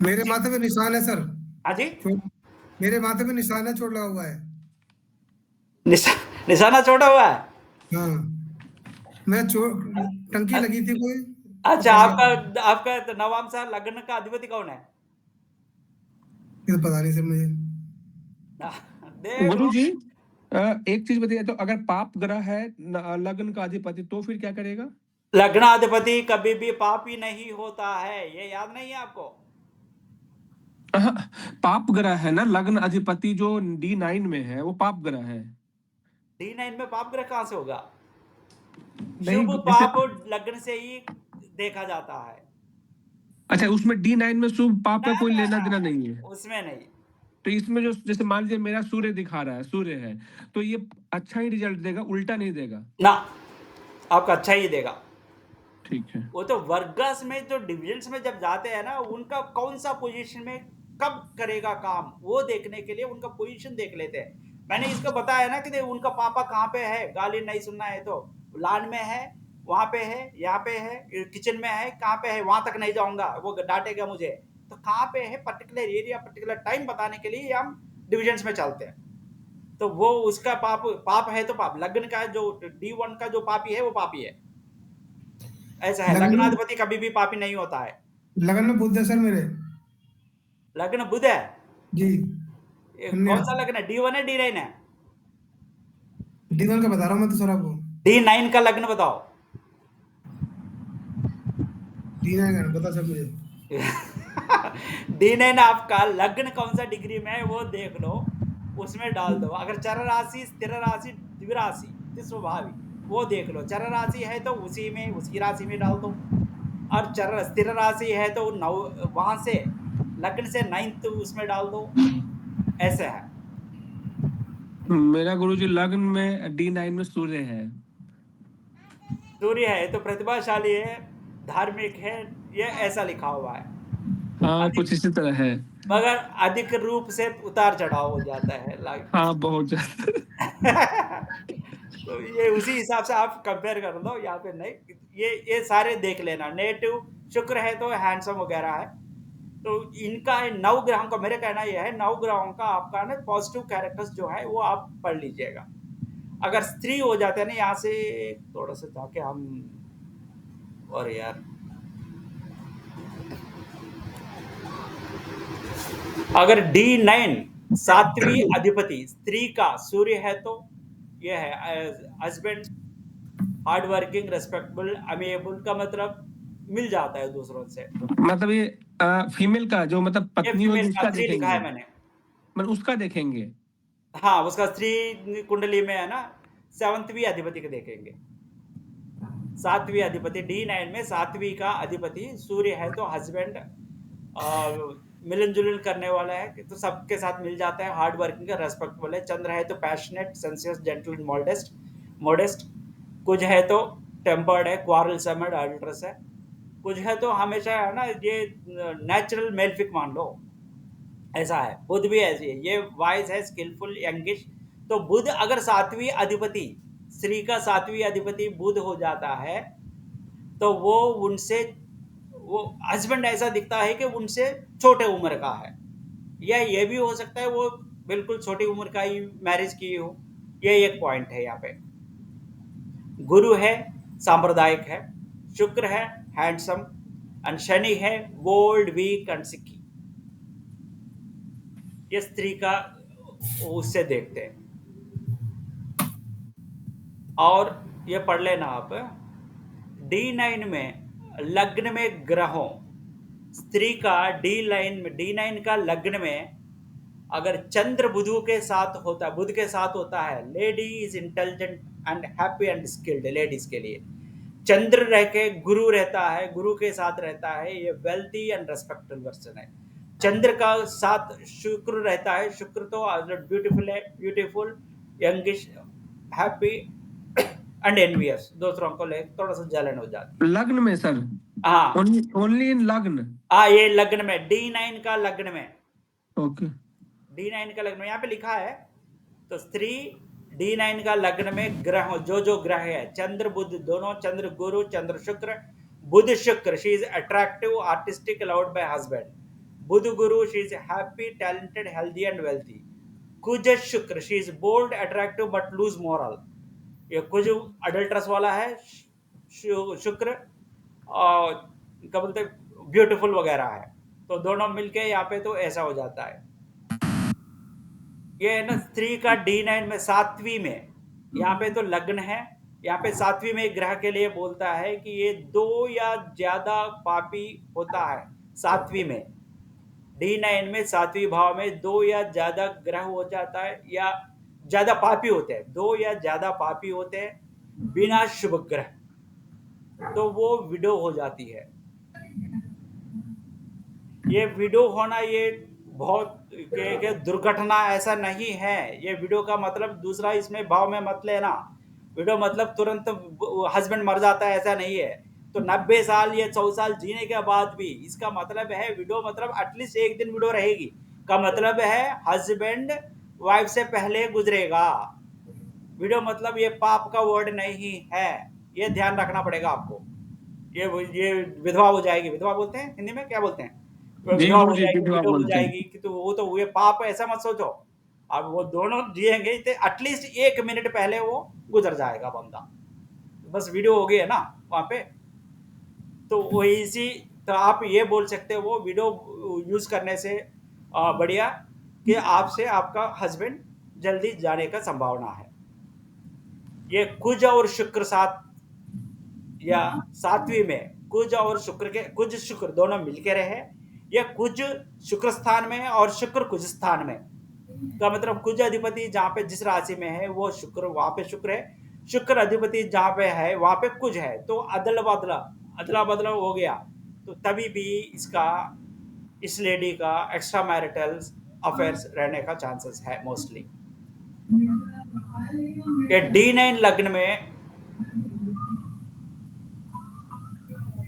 मेरे माथे पे निशान है सर। हाँ जी चोट, मेरे माथे पे निशान है, चोट लगा हुआ है। निशा, निशाना छोड़ा हुआ है। हाँ, मैं चोट, टंकी लगी थी कोई, तो अच्छा पड़ आपका गया। आपका तो नवांश लग्न का अधिपति कौन है? ये तो पता नहीं सर मुझे। देख लो। गुरुजी, एक चीज बताइए, तो अगर पाप ग्रह है लग्न का अधिपति, तो फिर क्या करेगा? लग्नाधिपति कभी भी पापी नहीं होता है, ये याद नहीं है आपको? पाप ग्रह है ना, लग्न अधिपति जो D9 में है वो पाप ग्रह है। D9 में पाप ग्रह कहां से होगा? नहीं, शुभ जैसे पाप लग्न से ही देखा जाता है। अच्छा, उसमें D9 में शुभ पाप ना का कोई ना लेना ना, देना नहीं है। उसमें नहीं। तो इसमें जो जैसे मान लीजिए मेरा सूर्य दिखा रहा है, सूर्य है, तो ये अच्छा ही रिजल्ट देगा, उल्टा नहीं देगा। ना, आपका अच्छा ही देगा। ठीक है। वो तो वर्गस में जो डिविजन्स में जब जाते हैं ना, उनका कौन सा पोजीशन में कब करेगा काम, वो देखने के लिए उनका पोजीशन देख लेते हैं। मैंने इसको बताया ना कि उनका पापा कहाँ पे है, गाली नहीं सुनना है तो लान में है, वहां पे है, यहाँ पे है, किचन में है, कहाँ पे है, वहां तक नहीं जाऊंगा, वो डांटेगा मुझे। तो कहाँ पे है पर्टिकुलर एरिया, पर्टिकुलर टाइम बताने के लिए हम डिविजन्स में चलते हैं। तो वो उसका पाप है तो पाप, लग्न का जो D1 का जो पापी है वो पापी है, ऐसा है। लगन में लग्नाधिपति कभी भी पापी नहीं होता है। लगन में बुध है सर मेरे। लग्न बुध है। जी, कन्या। कौन सा लग्न है, D1 है D9 है? D1 का बता रहा हूँ मैं तो सर आपको। D9 का लग्न बताओ। D9 का बता सर मुझे। D9 आपका लग्न कौन सा डिग्री में है वो देख लो, उसमें डाल दो। अगर चर राशि, स्थिर राशि, द्विराशि, स्वभावी, वो देख लो। चर राशि है तो उसी में, उसकी राशि में डाल दो। और चर स्थिर राशि है तो वहां से लग्न से 9th उसमें डाल दो, ऐसे है। मेरा गुरुजी लग्न में D9 में सूर्य है। सूर्य है तो प्रतिभाशाली है, धार्मिक है, ये ऐसा लिखा हुआ है। हाँ, अधिक, कुछ इसी तरह है। मगर अधिक रूप से उतार चढ़ाव हो जाता है लाइफ। हाँ, बहुत ज्यादा। तो ये उसी हिसाब से आप कंपेयर कर लो, यहाँ पे नहीं। ये सारे देख लेना। नेटिव शुक्र है तो हैंडसम वगैरह है। तो इनका नौ ग्रहों का, मेरा कहना यह है, नौ ग्रहों का आपका ना पॉजिटिव कैरेक्टर्स जो है वो आप पढ़ लीजिएगा। अगर स्त्री हो जाते हैं ना, यहाँ से थोड़ा सा जाके हम, और यार अगर D9 सातवीं अधिपति स्त्री का सूर्य है तो यह है हस्बैंड, हार्ड वर्किंग, रेस्पेक्टेबल, अमेबल का मतलब मिल जाता है दूसरों से। मतलब ये फीमेल का जो मतलब ये पत्नी होगी फीमेल का उसका स्त्री लिखा देखेंगे, है मैंने। मतलब उसका देखेंगे। हाँ, उसका स्त्री कुंडली में है ना, 7वीं अधिपति को देखेंगे। 7वीं अधिपति D9 में 7वीं का अधिपति सूर्य है तो हस्बैंड मिलन जुलन करने वाला है, तो सबके साथ मिल जाता है, हार्ड वर्किंग का, रेस्पेक्टेबल है। चंद्र है तो पैशनेट, सेंसियस, जेंटल एंड मॉडेस्ट। कुछ है तो टेम्पर्ड है, क्वारलसम है, अडल्ट्रस है। कुछ है तो हमेशा है ना, ये नेचुरल मेलफिक मान लो, ऐसा है। बुध भी ऐसी है, ये वाइज है, स्किलफुल, यंगिश। तो बुध अगर 7वीं अधिपति, स्त्री का 7वीं अधिपति बुध हो जाता है तो वो उनसे, वो हस्बैंड ऐसा दिखता है कि उनसे छोटे उम्र का है, या ये भी हो सकता है वो बिल्कुल छोटी उम्र का ही मैरिज की हो। ये एक पॉइंट है यहाँ पे। गुरु है, सांप्रदायिक है। शुक्र है, हैंडसम। एंड शनि है, बोल्ड, वीक एंड सिक्की। ये स्त्री का उससे देखते हैं। और ये पढ़ लेना आप, D9 में लग्न में ग्रहों, स्त्री का D9 का लग्न में अगर चंद्र बुधु के साथ होता है, बुध के साथ होता है, lady is intelligent and happy and skilled. Ladies के लिए चंद्र रह के गुरु रहता है, गुरु के साथ रहता है, ये वेल्थी एंड रेस्पेक्टेबल पर्सन है। चंद्र का साथ शुक्र रहता है, शुक्र तो ब्यूटीफुल है, ब्यूटीफुल, यंगिश, हैप्पी एंड एनवियस। दूसरों को ले थोड़ा सा जलन हो जाती है। लग्न में सर? हाँ, ओनली इन लग्न? हाँ, ये लग्न में, D9 का लग्न में, ओके। D9 का लग्न में यहाँ पे लिखा है। तो स्त्री D9 का लग्न में ग्रह जो ग्रह है, चंद्र बुध दोनों, चंद्र गुरु, चंद्र Shukra, Budh Shukra, she is attractive, artistic, loved by husband. Budh Guru, she is happy, talented, healthy and wealthy. Kuja Shukra, she is bold, attractive but loose moral. ये कुछ अडल्ट्रस वाला है, शुक्र और क्या बोलते ब्यूटीफुल वगैरह है. तो दोनों मिलके यहाँ पे तो ऐसा हो जाता है. ये है ना स्त्री का D9 में 7वीं में, यहाँ पे तो लग्न है, यहाँ पे 7वीं में ग्रह के लिए बोलता है कि ये 2 या ज्यादा पापी होता है. 7वीं में D9 में 7वीं भाव में 2 या ज्यादा ग्रह हो जाता है या ज्यादा पापी होते हैं, 2 या ज्यादा पापी होते हैं बिना शुभ ग्रह, तो वो विडो हो जाती है. ये विडो होना ये बहुत दुर्घटना ऐसा नहीं है. ये विडो का मतलब दूसरा इसमें भाव में मत लेना. विडो मतलब तुरंत हस्बैंड मर जाता है, ऐसा नहीं है. तो 90 साल या 100 साल जीने के बाद भी इसका मतलब है विडो मतलब एटलीस्ट एक दिन विडो रहेगी का मतलब है हस्बैंड वाइफ से पहले गुजरेगा. विडो मतलब ये पाप का वर्ड नहीं है, ये ध्यान रखना पड़ेगा आपको. ये विधवा हो जाएगी, विधवा बोलते हैं हिंदी में, क्या बोलते हैं, जी विधवा हो गुरु जी, जाएगी, विधवा विडो हो बोलते हैं. जाएगी कि तो वो तो ये पाप है, ऐसा मत सोचो. अब वो दोनों जिएंगे तो एटलीस्ट 1 मिनट पहले वो गुजर जाएगा बंदा. बस वीडियो हो गई है ना वहां पे. तो वही सी तो आप ये बोल सकते हो वीडियो यूज करने से बढ़िया कि आपसे आपका हस्बैंड जल्दी जाने का संभावना है. ये कुज और शुक्र साथ या 7वीं में कुज और शुक्र के, कुज शुक्र दोनों मिलके रहे, या कुज शुक्र स्थान में और शुक्र कुज स्थान में का मतलब कुज अधिपति जहां पे जिस राशि में है वो शुक्र, वहां पे शुक्र है. शुक्र अधिपति जहां पे है वहां पे कुज है. तो अदला बदला हो गया. तो तभी भी इसका इस लेडी का एक्स्ट्रा मैरिटल अफेयर्स रहने का चांसेस है मोस्टली. ये D9 लग्न में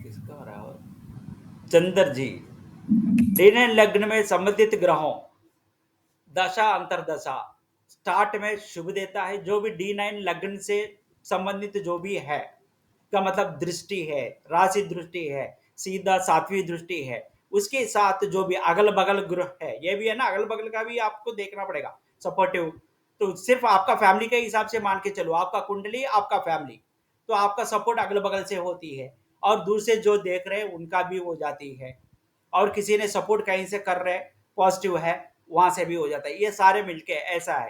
किसका रहा चंद्र जी, D9 लग्न में संबंधित ग्रहों दशा अंतरदशा स्टार्ट में शुभ देता है. जो भी D9 लग्न से संबंधित जो भी है का मतलब दृष्टि है, राशि दृष्टि है, सीधा 7वीं दृष्टि है, उसके साथ जो भी अगल बगल ग्रह है, ये भी है ना, अगल बगल का भी आपको देखना पड़ेगा सपोर्टिव. तो सिर्फ आपका फैमिली के हिसाब से मान के चलो, आपका कुंडली आपका फैमिली, तो आपका सपोर्ट अगल बगल से होती है और दूर से जो देख रहे हैं उनका भी हो जाती है, और किसी ने सपोर्ट कहीं से कर रहे पॉजिटिव है वहां से भी हो जाता है. ये सारे मिलके ऐसा है.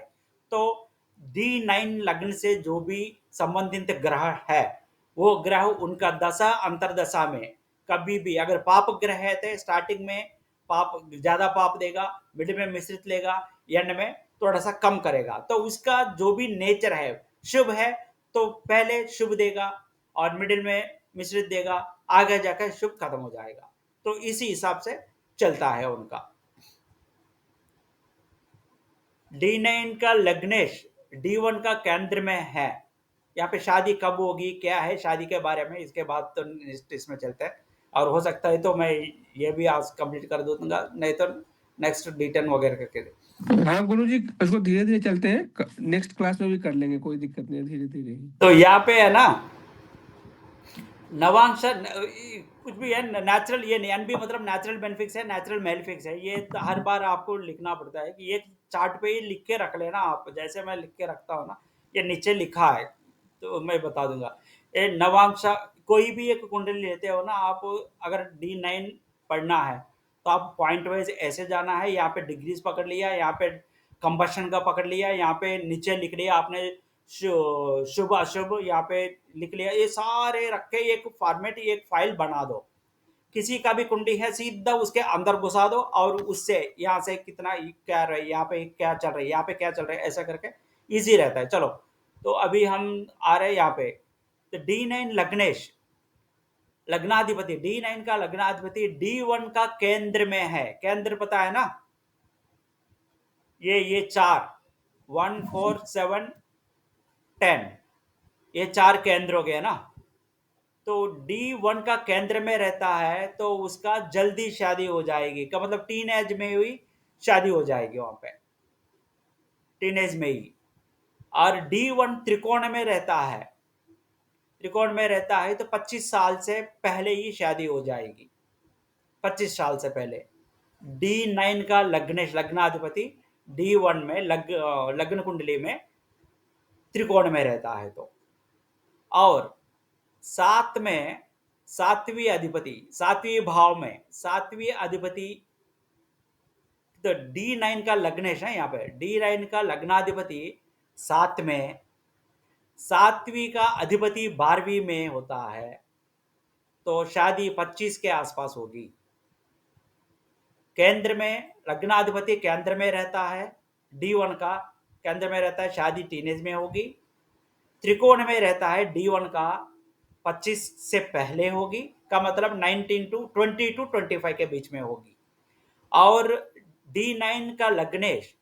तो D9 लग्न से जो भी संबंधित ग्रह है वो ग्रह उनका दशा अंतरदशा में कभी भी अगर पाप ग्रह है तो स्टार्टिंग में पाप ज्यादा पाप देगा, मिड में मिश्रित लेगा, एंड में थोड़ा सा कम करेगा. तो उसका जो भी नेचर है शुभ है तो पहले शुभ देगा और मिडिल में मिश्रित देगा, आगे जाकर शुभ खत्म हो जाएगा. तो इसी हिसाब से चलता है उनका. D9 का लग्नेश D1 का केंद्र में है. यहाँ पे शादी कब होगी, क्या है शादी के बारे में, इसके बाद तो इसमें चलता है. और हो सकता है तो मैं ये भी आज कंप्लीट कर दूंगा, नहीं तो नेक्स्ट D10 वगैरह करके. हाँ गुरु जी, इसको धीरे धीरे चलते हैं, नेक्स्ट क्लास में भी कर लेंगे, कोई दिक्कत नहीं है, धीरे धीरे. तो यहाँ पे है ना नवांश कुछ भी है नेचुरल, ये एनबी मतलब नेचुरल बेनिफिक्स है, नेचुरल मेलिफिक्स है. ये तो हर बार आपको लिखना पड़ता है कि ये चार्ट पे ही लिख के रख लेना आप, जैसे मैं लिख के रखता हूँ ना, ये नीचे लिखा है तो मैं बता दूंगा. ये नवांश कोई भी एक कुंडली लेते हो ना आप, अगर D9 पढ़ना है तो आप पॉइंट वाइज ऐसे जाना है. यहाँ पे डिग्रीज पकड़ लिया, यहाँ पे कंबशन का पकड़ लिया, यहाँ पे नीचे लिख लिया आपने शुभ अशुभ, यहाँ पे लिख लिया. ये सारे रख के एक फॉर्मेट, एक फाइल बना दो. किसी का भी कुंडली है सीधा उसके अंदर घुसा दो और उससे यहाँ से कितना क्या रहा है, यहाँ पे क्या चल रहा है, यहाँ पे क्या चल रहा है, ऐसा करके इजी रहता है. चलो तो अभी हम आ रहे हैं यहाँ पे. तो D9 लग्नेश लग्नाधिपति, D9 का लग्नाधिपति D1 का केंद्र में है. केंद्र पता है ना, ये 4 1 4 7 10 ये 4 केंद्र हो गए ना. तो D1 का केंद्र में रहता है तो उसका जल्दी शादी हो जाएगी का मतलब टीन एज में हुई शादी हो जाएगी, वहां पे टीन एज में ही. और D1 त्रिकोण में रहता है, त्रिकोण में रहता है तो 25 साल से पहले ही शादी हो जाएगी, 25 साल से पहले। D9 का लग्नाधिपति D1 में लग्न कुंडली में त्रिकोण में रहता है तो। और सात में सातवीं अधिपति, सातवीं भाव में सातवीं अधिपति, तो D9 का लग्नेश है यहाँ पे, D9 का लग्नाधिपति 7 में, सातवीं का अधिपति 12वीं में होता है तो शादी 25 के आसपास होगी। केंद्र में लग्नाधिपति केंद्र में रहता है, D1 का केंद्र में रहता है, शादी टीनेज में होगी। त्रिकोण में रहता है D1 का 25 से पहले होगी, का मतलब 19 to 20 to 25 के बीच में होगी। और D9 का लग्नेश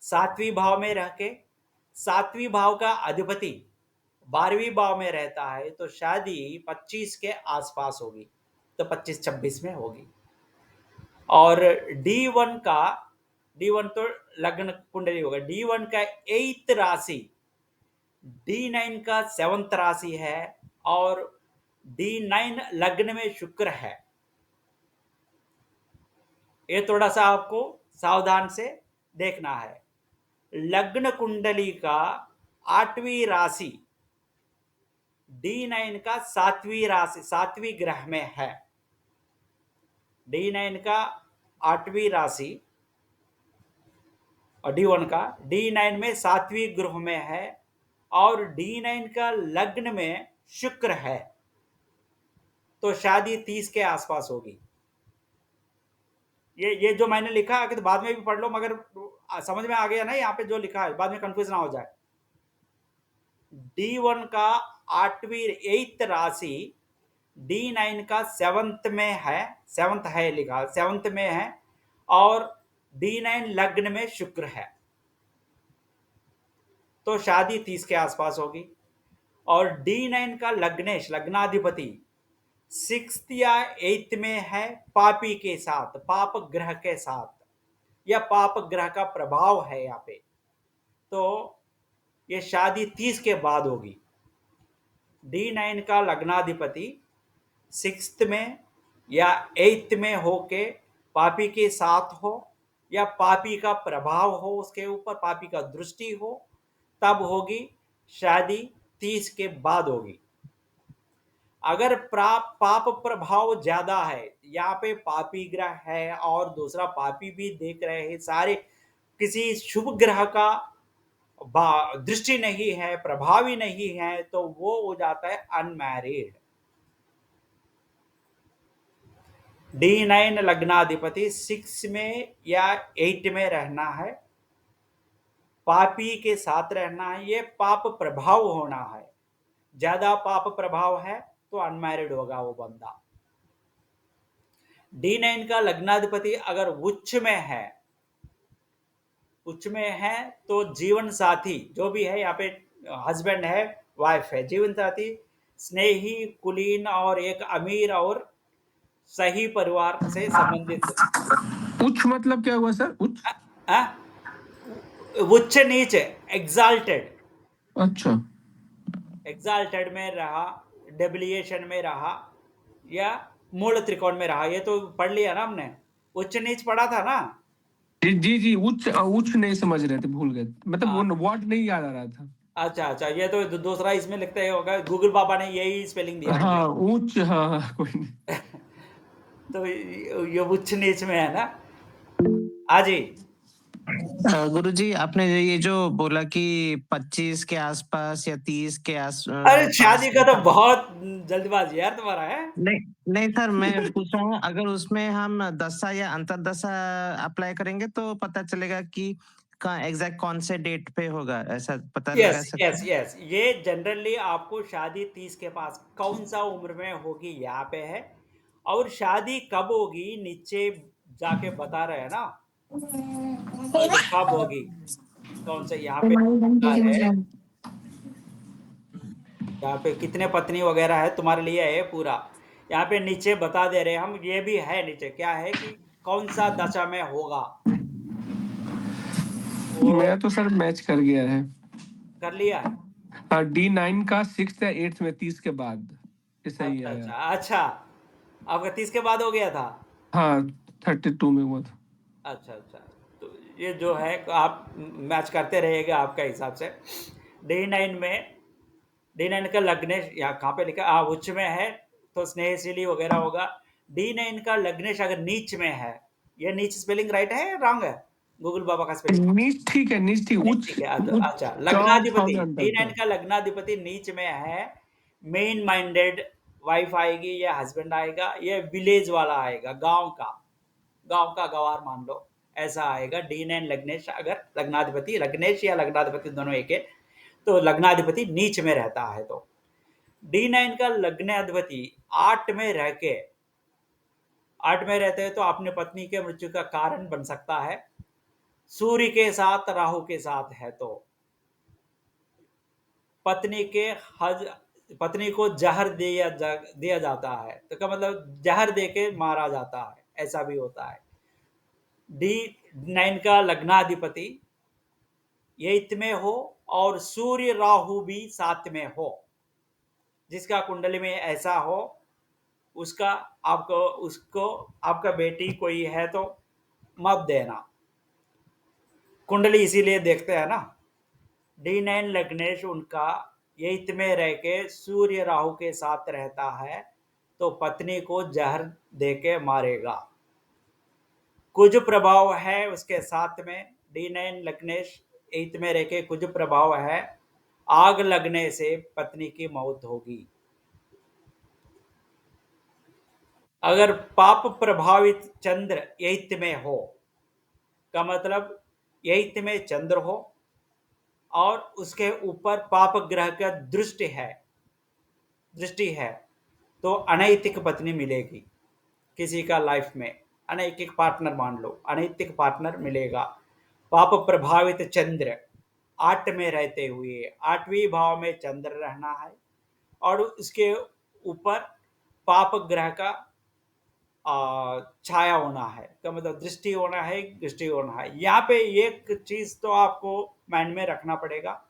7वीं भाव में रह के 7वीं भाव का अधिपति 12वीं भाव में रहता है तो शादी 25 के आसपास होगी, तो 25-26 में होगी। और D1 तो लग्न कुंडली होगा, D1 का 8th राशि D9 का 7th राशि है और D9 लग्न में शुक्र है। ये थोड़ा सा आपको सावधान से देखना है। लग्न कुंडली का 8वीं राशि D9 का 7वीं राशि, 7वीं ग्रह में है। D9 का 8वीं राशि और D1 का D9 में 7वीं ग्रह में है और D9 का लग्न में शुक्र है तो शादी 30 के आसपास होगी। ये जो मैंने लिखा है तो बाद में भी पढ़ लो, मगर समझ में आ गया ना यहाँ पे जो लिखा है, बाद में कंफ्यूज ना हो जाए। D1 का 8th राशि D9 का 7th में है, 7th है लिखा, 7th में है और D9 लग्न में शुक्र है तो शादी 30 के आसपास होगी। और D9 का लग्नेश लग्नाधिपति 6th या 8th में है, पापी के साथ, पाप ग्रह के साथ, या पाप ग्रह का प्रभाव है यहाँ पे, तो ये शादी 30 के बाद होगी। D9 का लग्नाधिपति 6th में या 8th में होके पापी के साथ हो या पापी का प्रभाव हो उसके ऊपर, पापी का दृष्टि हो, तब होगी शादी 30 के बाद होगी। अगर पाप प्रभाव ज्यादा है, यहाँ पे पापी ग्रह है और दूसरा पापी भी देख रहे हैं, सारे किसी शुभ ग्रह का दृष्टि नहीं है, प्रभावी नहीं है, तो वो हो जाता है अनमैरिड। D9 लग्नाधिपति 6 में या 8 में रहना है, पापी के साथ रहना है, ये पाप प्रभाव होना है। ज्यादा पाप प्रभाव है तो अनमैरिड होगा वो बंदा। D9 का लग्नाधिपति अगर उच्च में है तो जीवन साथी जो भी है, यहाँ पे हस्बैंड है, वाइफ है, जीवन साथी स्नेही, कुलीन और एक अमीर और सही परिवार से संबंधित। उच्च मतलब क्या हुआ सर? उच्च नीच, एग्जाल्टेड। अच्छा, एग्जाल्टेड में रहा, डेबिलिएशन में रहा या मूल त्रिकोण में रहा, ये तो पढ़ लिया ना हमने, उच्च नीच पढ़ा था ना। जी उच्च नहीं समझ रहे थे, भूल गए, मतलब वो वर्ड नहीं याद आ रहा था। अच्छा, ये तो दूसरा इसमें लिखते होगा, गूगल बाबा ने यही स्पेलिंग दिया। हाँ उच्च, हाँ कोई नहीं। तो ये उच्च नीच में है ना। आजी गुरुजी, आपने ये जो बोला कि 25 के आसपास या 30 के अरे शादी का तो बहुत जल्दबाजी यार तुम्हारा है। नहीं सर, मैं पूछ रहा हूँ, अगर उसमें हम दशा या अंतर्दशा अप्लाई करेंगे तो पता चलेगा कि एग्जैक्ट कौन से डेट पे होगा, ऐसा पता लगा सकते हैं? यस, ये जनरली आपको शादी 30 के पास कौन सा उम्र में होगी यहाँ पे है, और शादी कब होगी नीचे जाके बता रहे हैं ना, कब होगी, कौन से यहाँ पे यहाँ पे कितने पत्नी वगैरह है तुम्हारे लिए है पूरा, यहाँ पे नीचे बता दे रहे हैं हम। ये भी है नीचे, क्या है कि कौन सा दशा में होगा। मेरा तो सर मैच कर गया है। कर लिया है? D9 का 6th या 8th में 30 के बाद ये सही अच्छा, आया। अच्छा, अच्छा। आपका 30 के बाद हो गया था? हाँ 32 में हुआ था। अच्छा, अच्छा। तो ये जो है आप मैच करते रहिएगा आपका हिसाब से। D9 में D9 का लग्नेश यहाँ कहाँ पे लिखा उच्च में है तो स्नेहशीली वगैरह होगा। D9 का लग्नेश अगर नीच में है, ये नीच स्पेलिंग राइट है या रॉन्ग है? गूगल बाबा का स्पेलिंग नीच ठीक है, नीच ठीक, नीच उच्च ठीक है। अच्छा, उच्च लग्नाधिपति था अंतर D9 था। का लग्नाधिपति नीच में है, मेन माइंडेड वाइफ आएगी या हस्बैंड आएगा, ये विलेज वाला आएगा, गांव का गवार मान लो, ऐसा आएगा। D9 लग्नेश अगर लग्नाधिपति, लग्नेश या लग्नाधिपति दोनों एक है, तो लग्नाधिपति नीच में रहता है। तो D9 का लग्नाधिपति 8 में रह के 8 में रहते हैं तो अपने पत्नी के मृत्यु का कारण बन सकता है। सूर्य के साथ राहु के साथ है तो पत्नी को जहर दिया जाता है, तो क्या मतलब जहर देके मारा जाता है, ऐसा भी होता है। D9 का लग्नाधिपति 8th में हो और सूर्य राहु भी 7 में हो, जिसका कुंडली में ऐसा हो, उसका उसको आपका बेटी कोई है तो मत देना। कुंडली इसीलिए देखते हैं ना। D9 लग्नेश उनका 8th में रह के सूर्य राहु के साथ रहता है तो पत्नी को जहर देके मारेगा। कुज प्रभाव है उसके साथ में। D9 लग्नेश 8th में रह के कुज प्रभाव है, आग लगने से पत्नी की मौत होगी। अगर पाप प्रभावित चंद्र 8th में हो, का मतलब 8th में चंद्र हो और उसके ऊपर पाप ग्रह का दृष्टि है तो अनैतिक पत्नी मिलेगी। किसी का लाइफ में अनैतिक पार्टनर मान लो, अनैतिक पार्टनर मिलेगा। पाप प्रभावित चंद्र 8 में रहते हुए, 8वीं भाव में चंद्र रहना है और उसके ऊपर पाप ग्रह का छाया होना है, तो मतलब दृष्टि होना है। यहाँ पे एक चीज तो आपको माइंड में रखना पड़ेगा,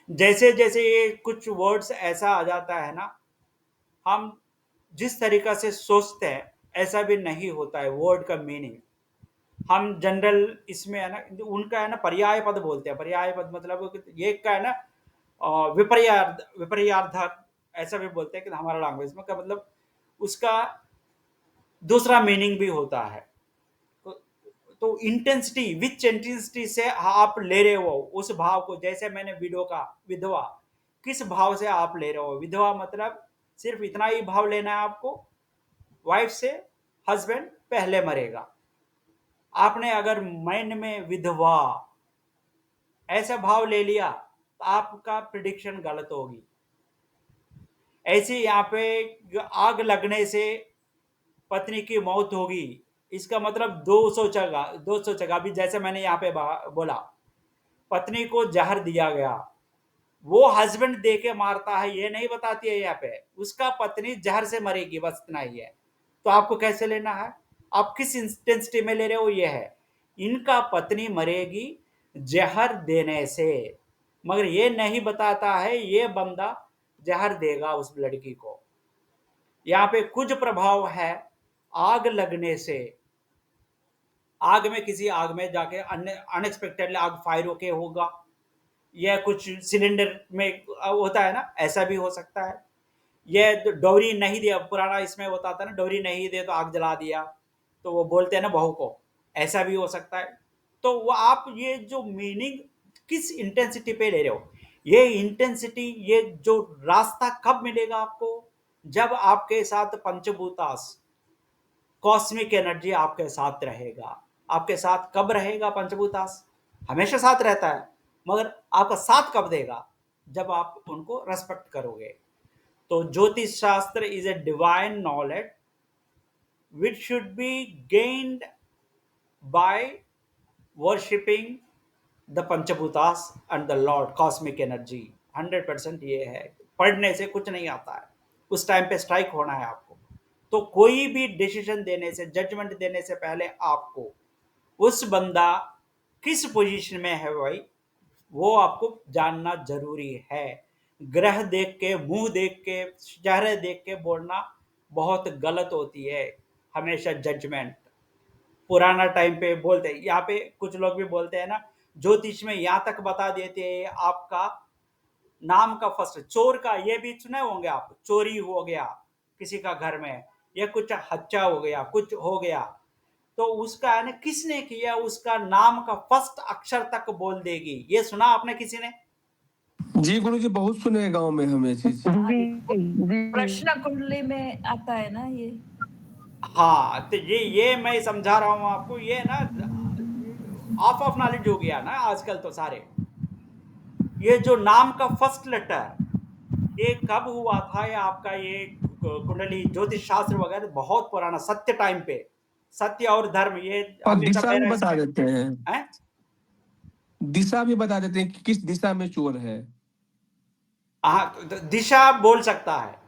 जैसे जैसे ये कुछ वर्ड्स ऐसा आ जाता है ना, हम जिस तरीका से सोचते हैं ऐसा भी नहीं होता है वर्ड का मीनिंग। हम जनरल इसमें है ना, उनका है ना पर्याय पद बोलते हैं। पर्याय पद मतलब ये का है ना विपर्यार्थ ऐसा भी बोलते हैं कि हमारा लैंग्वेज में का मतलब उसका दूसरा मीनिंग भी होता है। तो इंटेंसिटी, विच इंटेंसिटी से आप ले रहे हो उस भाव को, जैसे मैंने वीडियो का विधवा, किस भाव से आप ले रहे हो। विधवा मतलब सिर्फ इतना ही भाव लेना है आपको, वाइफ से हस्बैंड पहले मरेगा। आपने अगर माइंड में विधवा ऐसा भाव ले लिया तो आपका प्रिडिक्शन गलत होगी। ऐसे यहाँ पे आग लगने से पत्नी की मौत होगी, इसका मतलब 200 जगह भी, जैसे मैंने यहाँ पे बोला पत्नी को जहर दिया गया, वो हस्बैंड दे के मारता है ये नहीं बताती है यहाँ पे, उसका पत्नी जहर से मरेगी, बस इतना ही है। तो आपको कैसे लेना है, आप किस इंटेंसिटी में ले रहे हो, ये है इनका पत्नी मरेगी जहर देने से, मगर ये नहीं बताता है ये बंदा जहर देगा उस लड़की को। यहाँ पे कुछ प्रभाव है आग लगने से, आग में किसी आग में जाके अनएक्सपेक्टेडली आग फायर होके होगा, यह कुछ सिलेंडर में होता है ना, ऐसा भी हो सकता है। यह डोरी नहीं दिया, पुराना इसमें होता था ना, डोरी नहीं दे तो आग जला दिया, तो वो बोलते हैं ना बहू को, ऐसा भी हो सकता है। तो वो आप ये जो मीनिंग किस इंटेंसिटी पे ले रहे हो, ये इंटेंसिटी, ये जो रास्ता कब मिलेगा आपको, जब आपके साथ पंचभूतास कॉस्मिक एनर्जी आपके साथ रहेगा। आपके साथ कब रहेगा पंचभूतास, हमेशा साथ रहता है, मगर आपका साथ कब देगा, जब आप उनको रेस्पेक्ट करोगे। तो ज्योतिष शास्त्र is a divine knowledge which should be gained by worshipping the Panchabhutas and the Lord cosmic energy। 100% ये है, पढ़ने से कुछ नहीं आता है, उस टाइम पे स्ट्राइक होना है आपको। तो कोई भी डिसीजन देने से, जजमेंट देने से पहले आपको उस बंदा किस पोजीशन में है भाई, वो आपको जानना जरूरी है। ग्रह देख के, मुंह देख के, चेहरे देख के बोलना बहुत गलत होती है। हमेशा जजमेंट, पुराना टाइम पे बोलते हैं, यहाँ पे कुछ लोग भी बोलते हैं ना, ज्योतिष में यहाँ तक बता देते हैं आपका नाम का फर्स्ट, चोर का ये भी सुने होंगे आप, चोरी हो गया किसी का घर में, या कुछ हत्या हो गया, कुछ हो गया, तो उसका है ना किसने किया, उसका नाम का फर्स्ट अक्षर तक बोल देगी। ये सुना आपने किसी ने? जी गुरुजी, बहुत सुने हैं गाँव में हम ये चीज़। प्रश्न कुंडली में आता है ना ये। हाँ, तो ये मैं समझा रहा हूँ आपको, ये ना ऑफ नॉलेज हो गया ना आजकल तो सारे। ये जो नाम का फर्स्ट लेटर, ये कब हुआ था, ये आपका ये कुंडली ज्योतिष शास्त्र वगैरह बहुत पुराना, सत्य टाइम पे, सत्य और धर्म, ये और हमेशा दिशा भी मेरा बता इसमें देते हैं। है। दिशा भी बता देते हैं कि किस दिशा में चोर है। हाँ, दिशा बोल सकता है।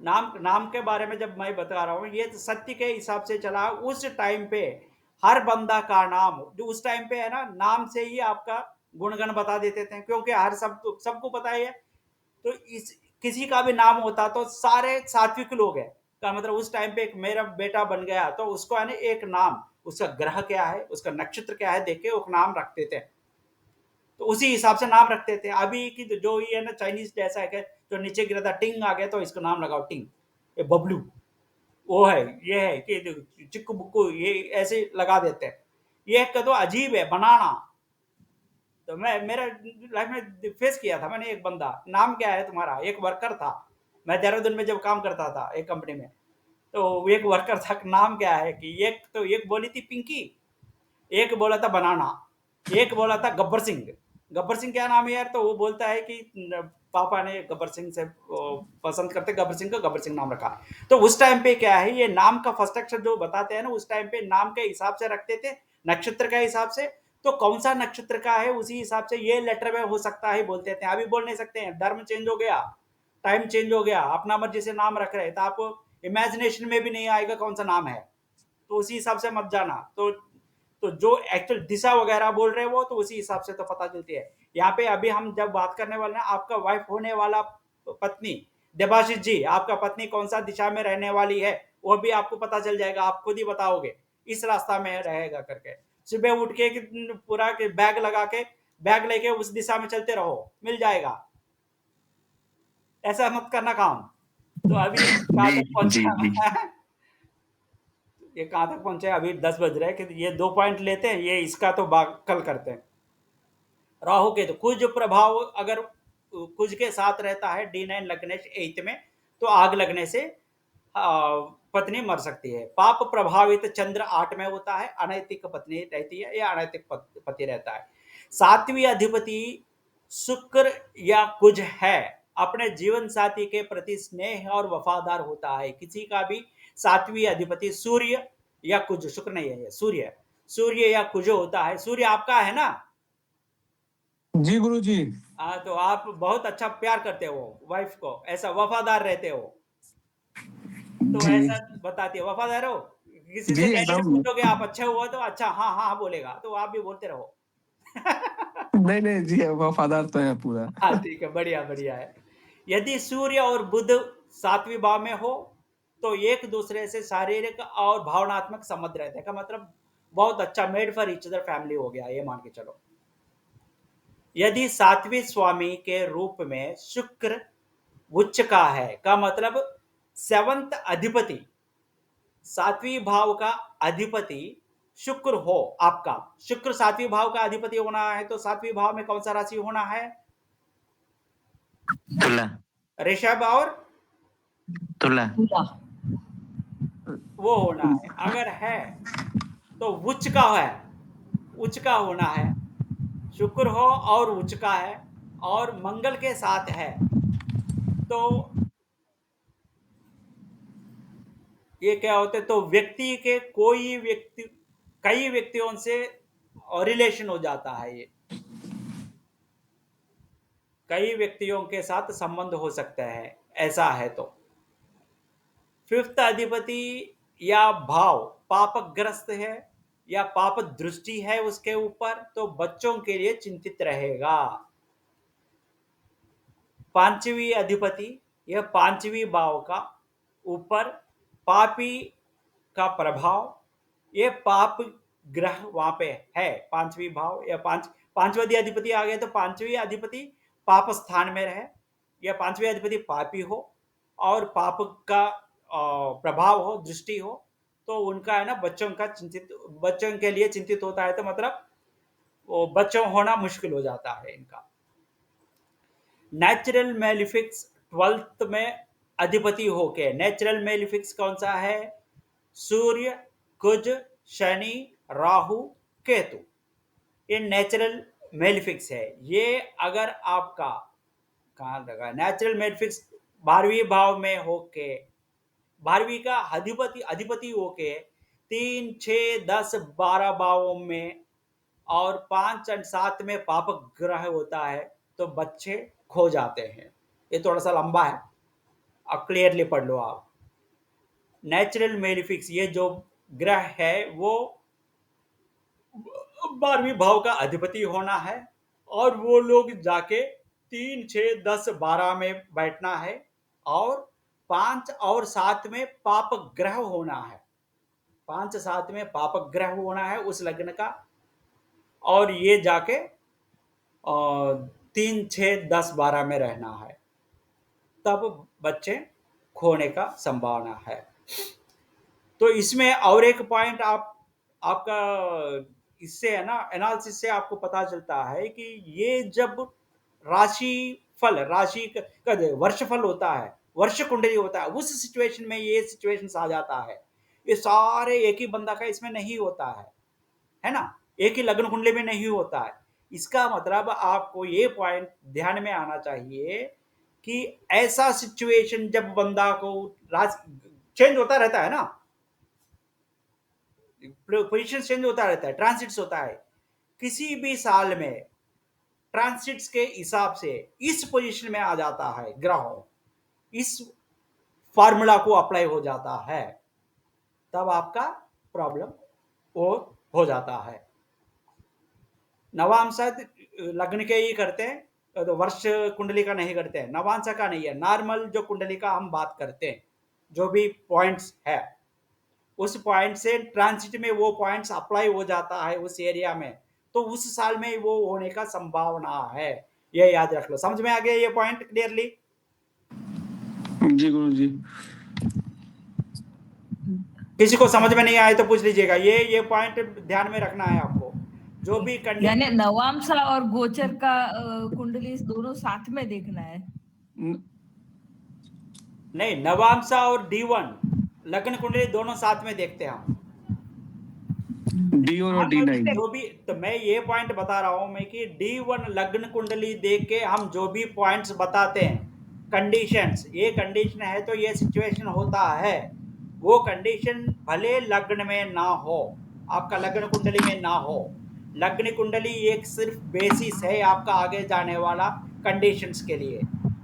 नाम नाम के बारे में जब मैं बता रहा हूँ, ये तो सत्य के हिसाब से चला। उस टाइम पे हर बंदा का नाम जो उस टाइम पे है ना, नाम से ही आपका गुणगण बता देते थे, क्योंकि हर सबको पता ही है। तो इस किसी का भी नाम होता तो सारे सात्विक लोग है का मतलब, उस टाइम पे एक मेरा बेटा बन गया तो उसको है ना एक नाम, उसका ग्रह क्या है, उसका नक्षत्र क्या है देख के वो नाम रखते थे, तो उसी हिसाब से नाम रखते थे। अभी की जो ये है ना चाइनीज जैसा है कि जो नीचे गिरा था टिंग आ गया तो इसको नाम लगाओ टिंग, ये बबलू, वो है, ये है कि चिक्कू बुक्कू, ये ऐसे लगा देते हैं। ये एक तो अजीब है बनाना। तो मैं मेरा लाइफ में फेस किया था मैंने, एक बंदा, नाम क्या है तुम्हारा, एक वर्कर था, मैं देहरादून में जब काम करता था एक कंपनी में, तो एक वर्कर था, नाम क्या है कि एक बोली थी पिंकी, एक बोला था बनाना, एक बोला था गब्बर सिंह। गब्बर सिंह क्या नाम है यार, तो वो बोलता है कि पापा ने गब्बर सिंह से पसंद करते, गब्बर सिंह को गब्बर सिंह नाम रखा। तो उस टाइम पे क्या है, ये नाम का फर्स्ट अक्षर जो बताते हैं ना, उस टाइम पे नाम के हिसाब से रखते थे, नक्षत्र के हिसाब से। तो कौन सा नक्षत्र का है उसी हिसाब से ये लेटर में हो सकता है बोलते थे। अभी बोल नहीं सकते हैं, धर्म चेंज हो गया, टाइम चेंज हो गया, अपना मर्जी से नाम रख रहे, तो आप इमेजिनेशन में भी नहीं आएगा कौन सा नाम है, तो उसी हिसाब से मत जाना। तो जो एक्चुअल दिशा वगैरह बोल रहे हैं वो तो उसी हिसाब से तो पता चलती है। यहाँ पे अभी हम जब बात करने वाले हैं, आपका वाइफ होने वाला पत्नी देबाशिष जी, आपका पत्नी कौन सा दिशा में रहने वाली है वो भी आपको पता चल जाएगा, आप खुद ही बताओगे इस रास्ता में रहेगा करके। सुबह उठ के पूरा बैग लगा के, बैग लेके उस दिशा में चलते रहो, मिल जाएगा। ऐसा मत करना काम। तो अभी कहाँ तक पहुंचा ये कहाँ तक पहुंचे, अभी 10 बज रहे हैं कि ये 2 पॉइंट लेते हैं, ये इसका तो कल करते हैं। राहु के तो कुछ प्रभाव अगर कुछ के साथ रहता है D9 लगने से 8 में, तो आग लगने से पत्नी मर सकती है। पाप प्रभावित चंद्र 8 में होता है, अनैतिक पत्नी रहती है या अनैतिक पति रहता है। 7वीं अधिपति शुक्र या कुज है, अपने जीवन साथी के प्रति स्नेह और वफादार होता है। किसी का भी 7वीं अधिपति सूर्य या कुज, शुक्र नहीं है, सूर्य या कुज होता है। सूर्य आपका है ना? जी गुरुजी। हाँ, तो आप बहुत अच्छा प्यार करते हो वाइफ को, ऐसा वफादार रहते हो, तो जी ऐसा बताती है वफादार हो। किसी से जी डेली एकदम। पूछोगे आप अच्छे हुआ तो अच्छा हाँ हाँ बोलेगा, तो आप भी बोलते रहो। नहीं नहीं जी, वफादार तो है पूरा। हाँ ठीक है, बढ़िया बढ़िया है। यदि सूर्य और बुध 7वीं भाव में हो तो एक दूसरे से शारीरिक और भावनात्मक संबंध रहते हैं, का मतलब बहुत अच्छा made for each other family हो गया, ये मान के चलो। यदि 7वीं स्वामी के रूप में शुक्र उच्च का है, का मतलब 7th अधिपति, 7वीं भाव का अधिपति शुक्र हो आपका, शुक्र 7वीं भाव का अधिपति होना है, तो 7वीं भाव में कौन सा राशि होना है? तुला। ऋषभ और तुला। वो होना है। अगर है तो उच्च का है, उच्च का होना है, शुक्र हो और उच्च का है और मंगल के साथ है, तो ये क्या होते, तो व्यक्ति के कई व्यक्तियों से रिलेशन हो जाता है, ये कई व्यक्तियों के साथ संबंध हो सकता है, ऐसा है तो। 5th अधिपति या भाव पापग्रस्त है या पाप दृष्टि है उसके ऊपर, तो बच्चों के लिए चिंतित रहेगा। पांचवी अधिपति, यह पांचवी भाव का ऊपर पापी का प्रभाव, ये पाप ग्रह वहां पे है। पांचवी भाव या पांचवी अधिपति आ गए, तो पांचवी अधिपति पाप स्थान में रहे, या पांचवी अधिपति पापी हो और पाप का प्रभाव हो, दृष्टि हो, तो उनका है ना बच्चों के लिए चिंतित होता है। तो मतलब वो बच्चों होना मुश्किल हो जाता है इनका। नेचुरल मेलिफिक्स 12th में अधिपति होके, नेचुरल मेलिफिक्स कौन सा है? सूर्य, कुज, शनि, राहु, केतु, ये नेचुरल मेलिफिक्स है। ये अगर आपका कहां लगा नेचुरल मेलिफिक्स 12वीं भाव में होके, 12वीं का अधिपति होके 3, 6, 10, 12 भावों में और 5 और 7 में पाप ग्रह होता है, तो बच्चे खो जाते हैं। ये थोड़ा सा लंबा है, अब क्लियरली पढ़ लो आप। नेचुरल मेलिफिक्स, ये जो ग्रह है वो 12वीं भाव का अधिपति होना है, और वो लोग जाके 3, 6, 10, 12 में बैठना है, और 5 और 7 में पाप ग्रह होना है। 5, 7 में पाप ग्रह होना है उस लग्न का, और ये जाके 3, 6, 10, 12 में रहना है, तब बच्चे खोने का संभावना है। तो इसमें और एक पॉइंट आपका इससे है ना, एनालिसिस से आपको पता चलता है कि ये जब राशि का वर्षफल होता है, वर्ष कुंडली होता है, उस सिचुएशन में ये सिचुएशन आ जाता है। ये सारे एक ही बंदा का इसमें नहीं होता है ना, एक ही लग्न कुंडली में नहीं होता है। इसका मतलब आपको ये पॉइंट ध्यान में आना चाहिए कि ऐसा सिचुएशन जब बंदा को चेंज होता रहता है ना, पोजीशन चेंज होता रहता है, ट्रांसिट्स होता है, किसी भी साल में ट्रांसिट्स के हिसाब से इस पोजीशन में आ जाता है ग्रहों, इस फार्मूला को अप्लाई हो जाता है, तब आपका प्रॉब्लम वो हो जाता है। नवांश लग्न के ही करते हैं, तो वर्ष कुंडली का नहीं करते हैं, नवांश का नहीं है, नॉर्मल जो कुंडली का हम बात करते हैं, जो भी पॉइंट्स है उस पॉइंट से ट्रांसिट में वो पॉइंट्स अप्लाई हो जाता है उस एरिया में, तो उस साल में वो होने का संभावना है। ये याद रख लो। समझ में आ गया ये पॉइंट क्लियरली? जी गुरु जी। किसी को समझ में नहीं आए तो पूछ लीजिएगा। ये पॉइंट ध्यान में रखना है आपको। जो भी यानी नवांशा और गोचर का कुंडली दोनों साथ में देखना है? नहीं, नवांशा और D1 लग्न कुंडली दोनों साथ में देखते हैं हम, D1 और D9 जो भी। तो मैं ये पॉइंट बता रहा हूं मैं कि D1 लग्न कुंडली देख के हम जो भी पॉइंट्स बताते हैं, कंडीशंस, ये कंडीशन है तो ये सिचुएशन होता है, वो कंडीशन भले लग्न में ना हो, आपका लग्न कुंडली में ना हो, लग्न कुंडली एक सिर्फ बेसिस है आपका आगे जाने वाला कंडीशंस के लिए।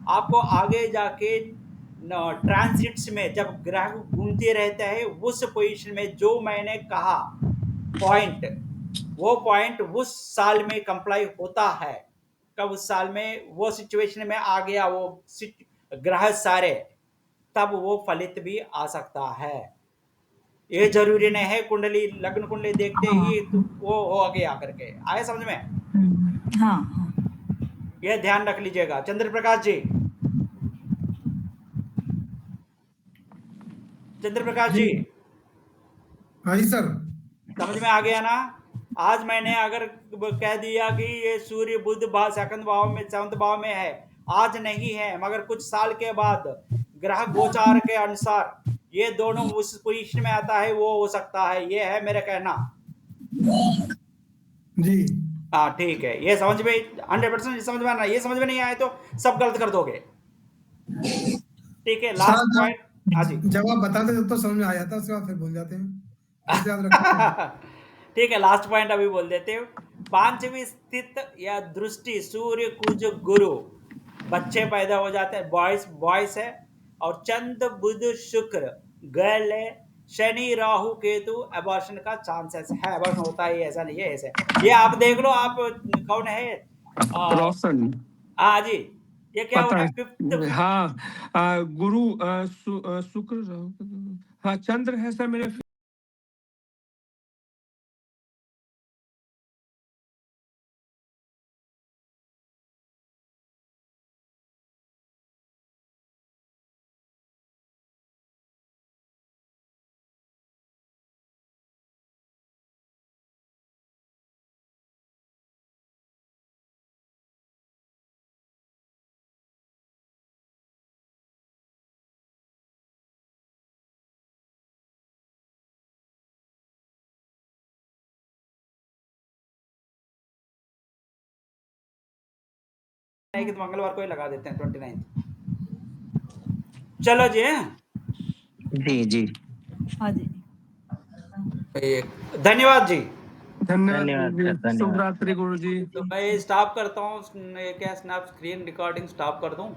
आपको आगे जाके ट्रांसिट्स में जब ग्रह घूमते रहते हैं उस पोजीशन में जो मैंने कहा पॉइंट, वो पॉइंट उस साल में कंप्लाई होता है। कब उस साल में वो सिचुएशन में आ गया वो ग्रह सारे, तब वो फलित भी आ सकता है। ये जरूरी नहीं है कुंडली लग्न कुंडली देखते ही तो वो हो गया करके। आए समझ में? हाँ। ये ध्यान रख लीजिएगा। चंद्र प्रकाश जी, चंद्र प्रकाश जी, हाँ जी सर, समझ में आ गया ना? आज मैंने अगर कह दिया कि ये सूर्य बुध सेकंड भाव में, 7th भाव में है, आज नहीं है, मगर कुछ साल के बाद ग्रह गोचार के अनुसार ये दोनों उस पोजीशन में आता है, वो हो सकता है। ये है मेरा कहना जी। हाँ ठीक है, ये समझ में 100% समझ में आना। ये समझ में नहीं आए तो सब गलत कर दोगे। ठीक है, लास्ट पॉइंट। हाँ जी, जब आप बताते तो समझ में आ जाता, उसके बाद फिर भूल जाते हैं। ठीक है, लास्ट पॉइंट अभी बोल देते हैं। पांचवी स्थित या दृष्टि सूर्य कुज गुरु, बच्चे पैदा हो जाते हैं, बॉयस है, और चंद्र बुध शुक्र गर्ल है, शनि राहु केतु अबॉर्शन का चांसेस है। अबॉर्शन होता है, ऐसा नहीं है, ऐसे ये आप देख लो। आप कौन है रोशन, हाँ जी, ये क्या हो पता रहा है। है? फिफ्थ हाँ, गुरु, शुक्र, हाँ, चंद्र है सर मेरे। कि तो मंगलवार को ही लगा देते हैं 29। चलो जी, जी जी, हाँ जी। धन्यवाद जी। धन्यवाद धन्यवाद गुरु सर, जी, धन्यवाद। शुभ रात्रि गुरु जी। तो मैं स्टॉप करता हूँ, क्या स्नैप स्क्रीन रिकॉर्डिंग स्टॉप कर दूं?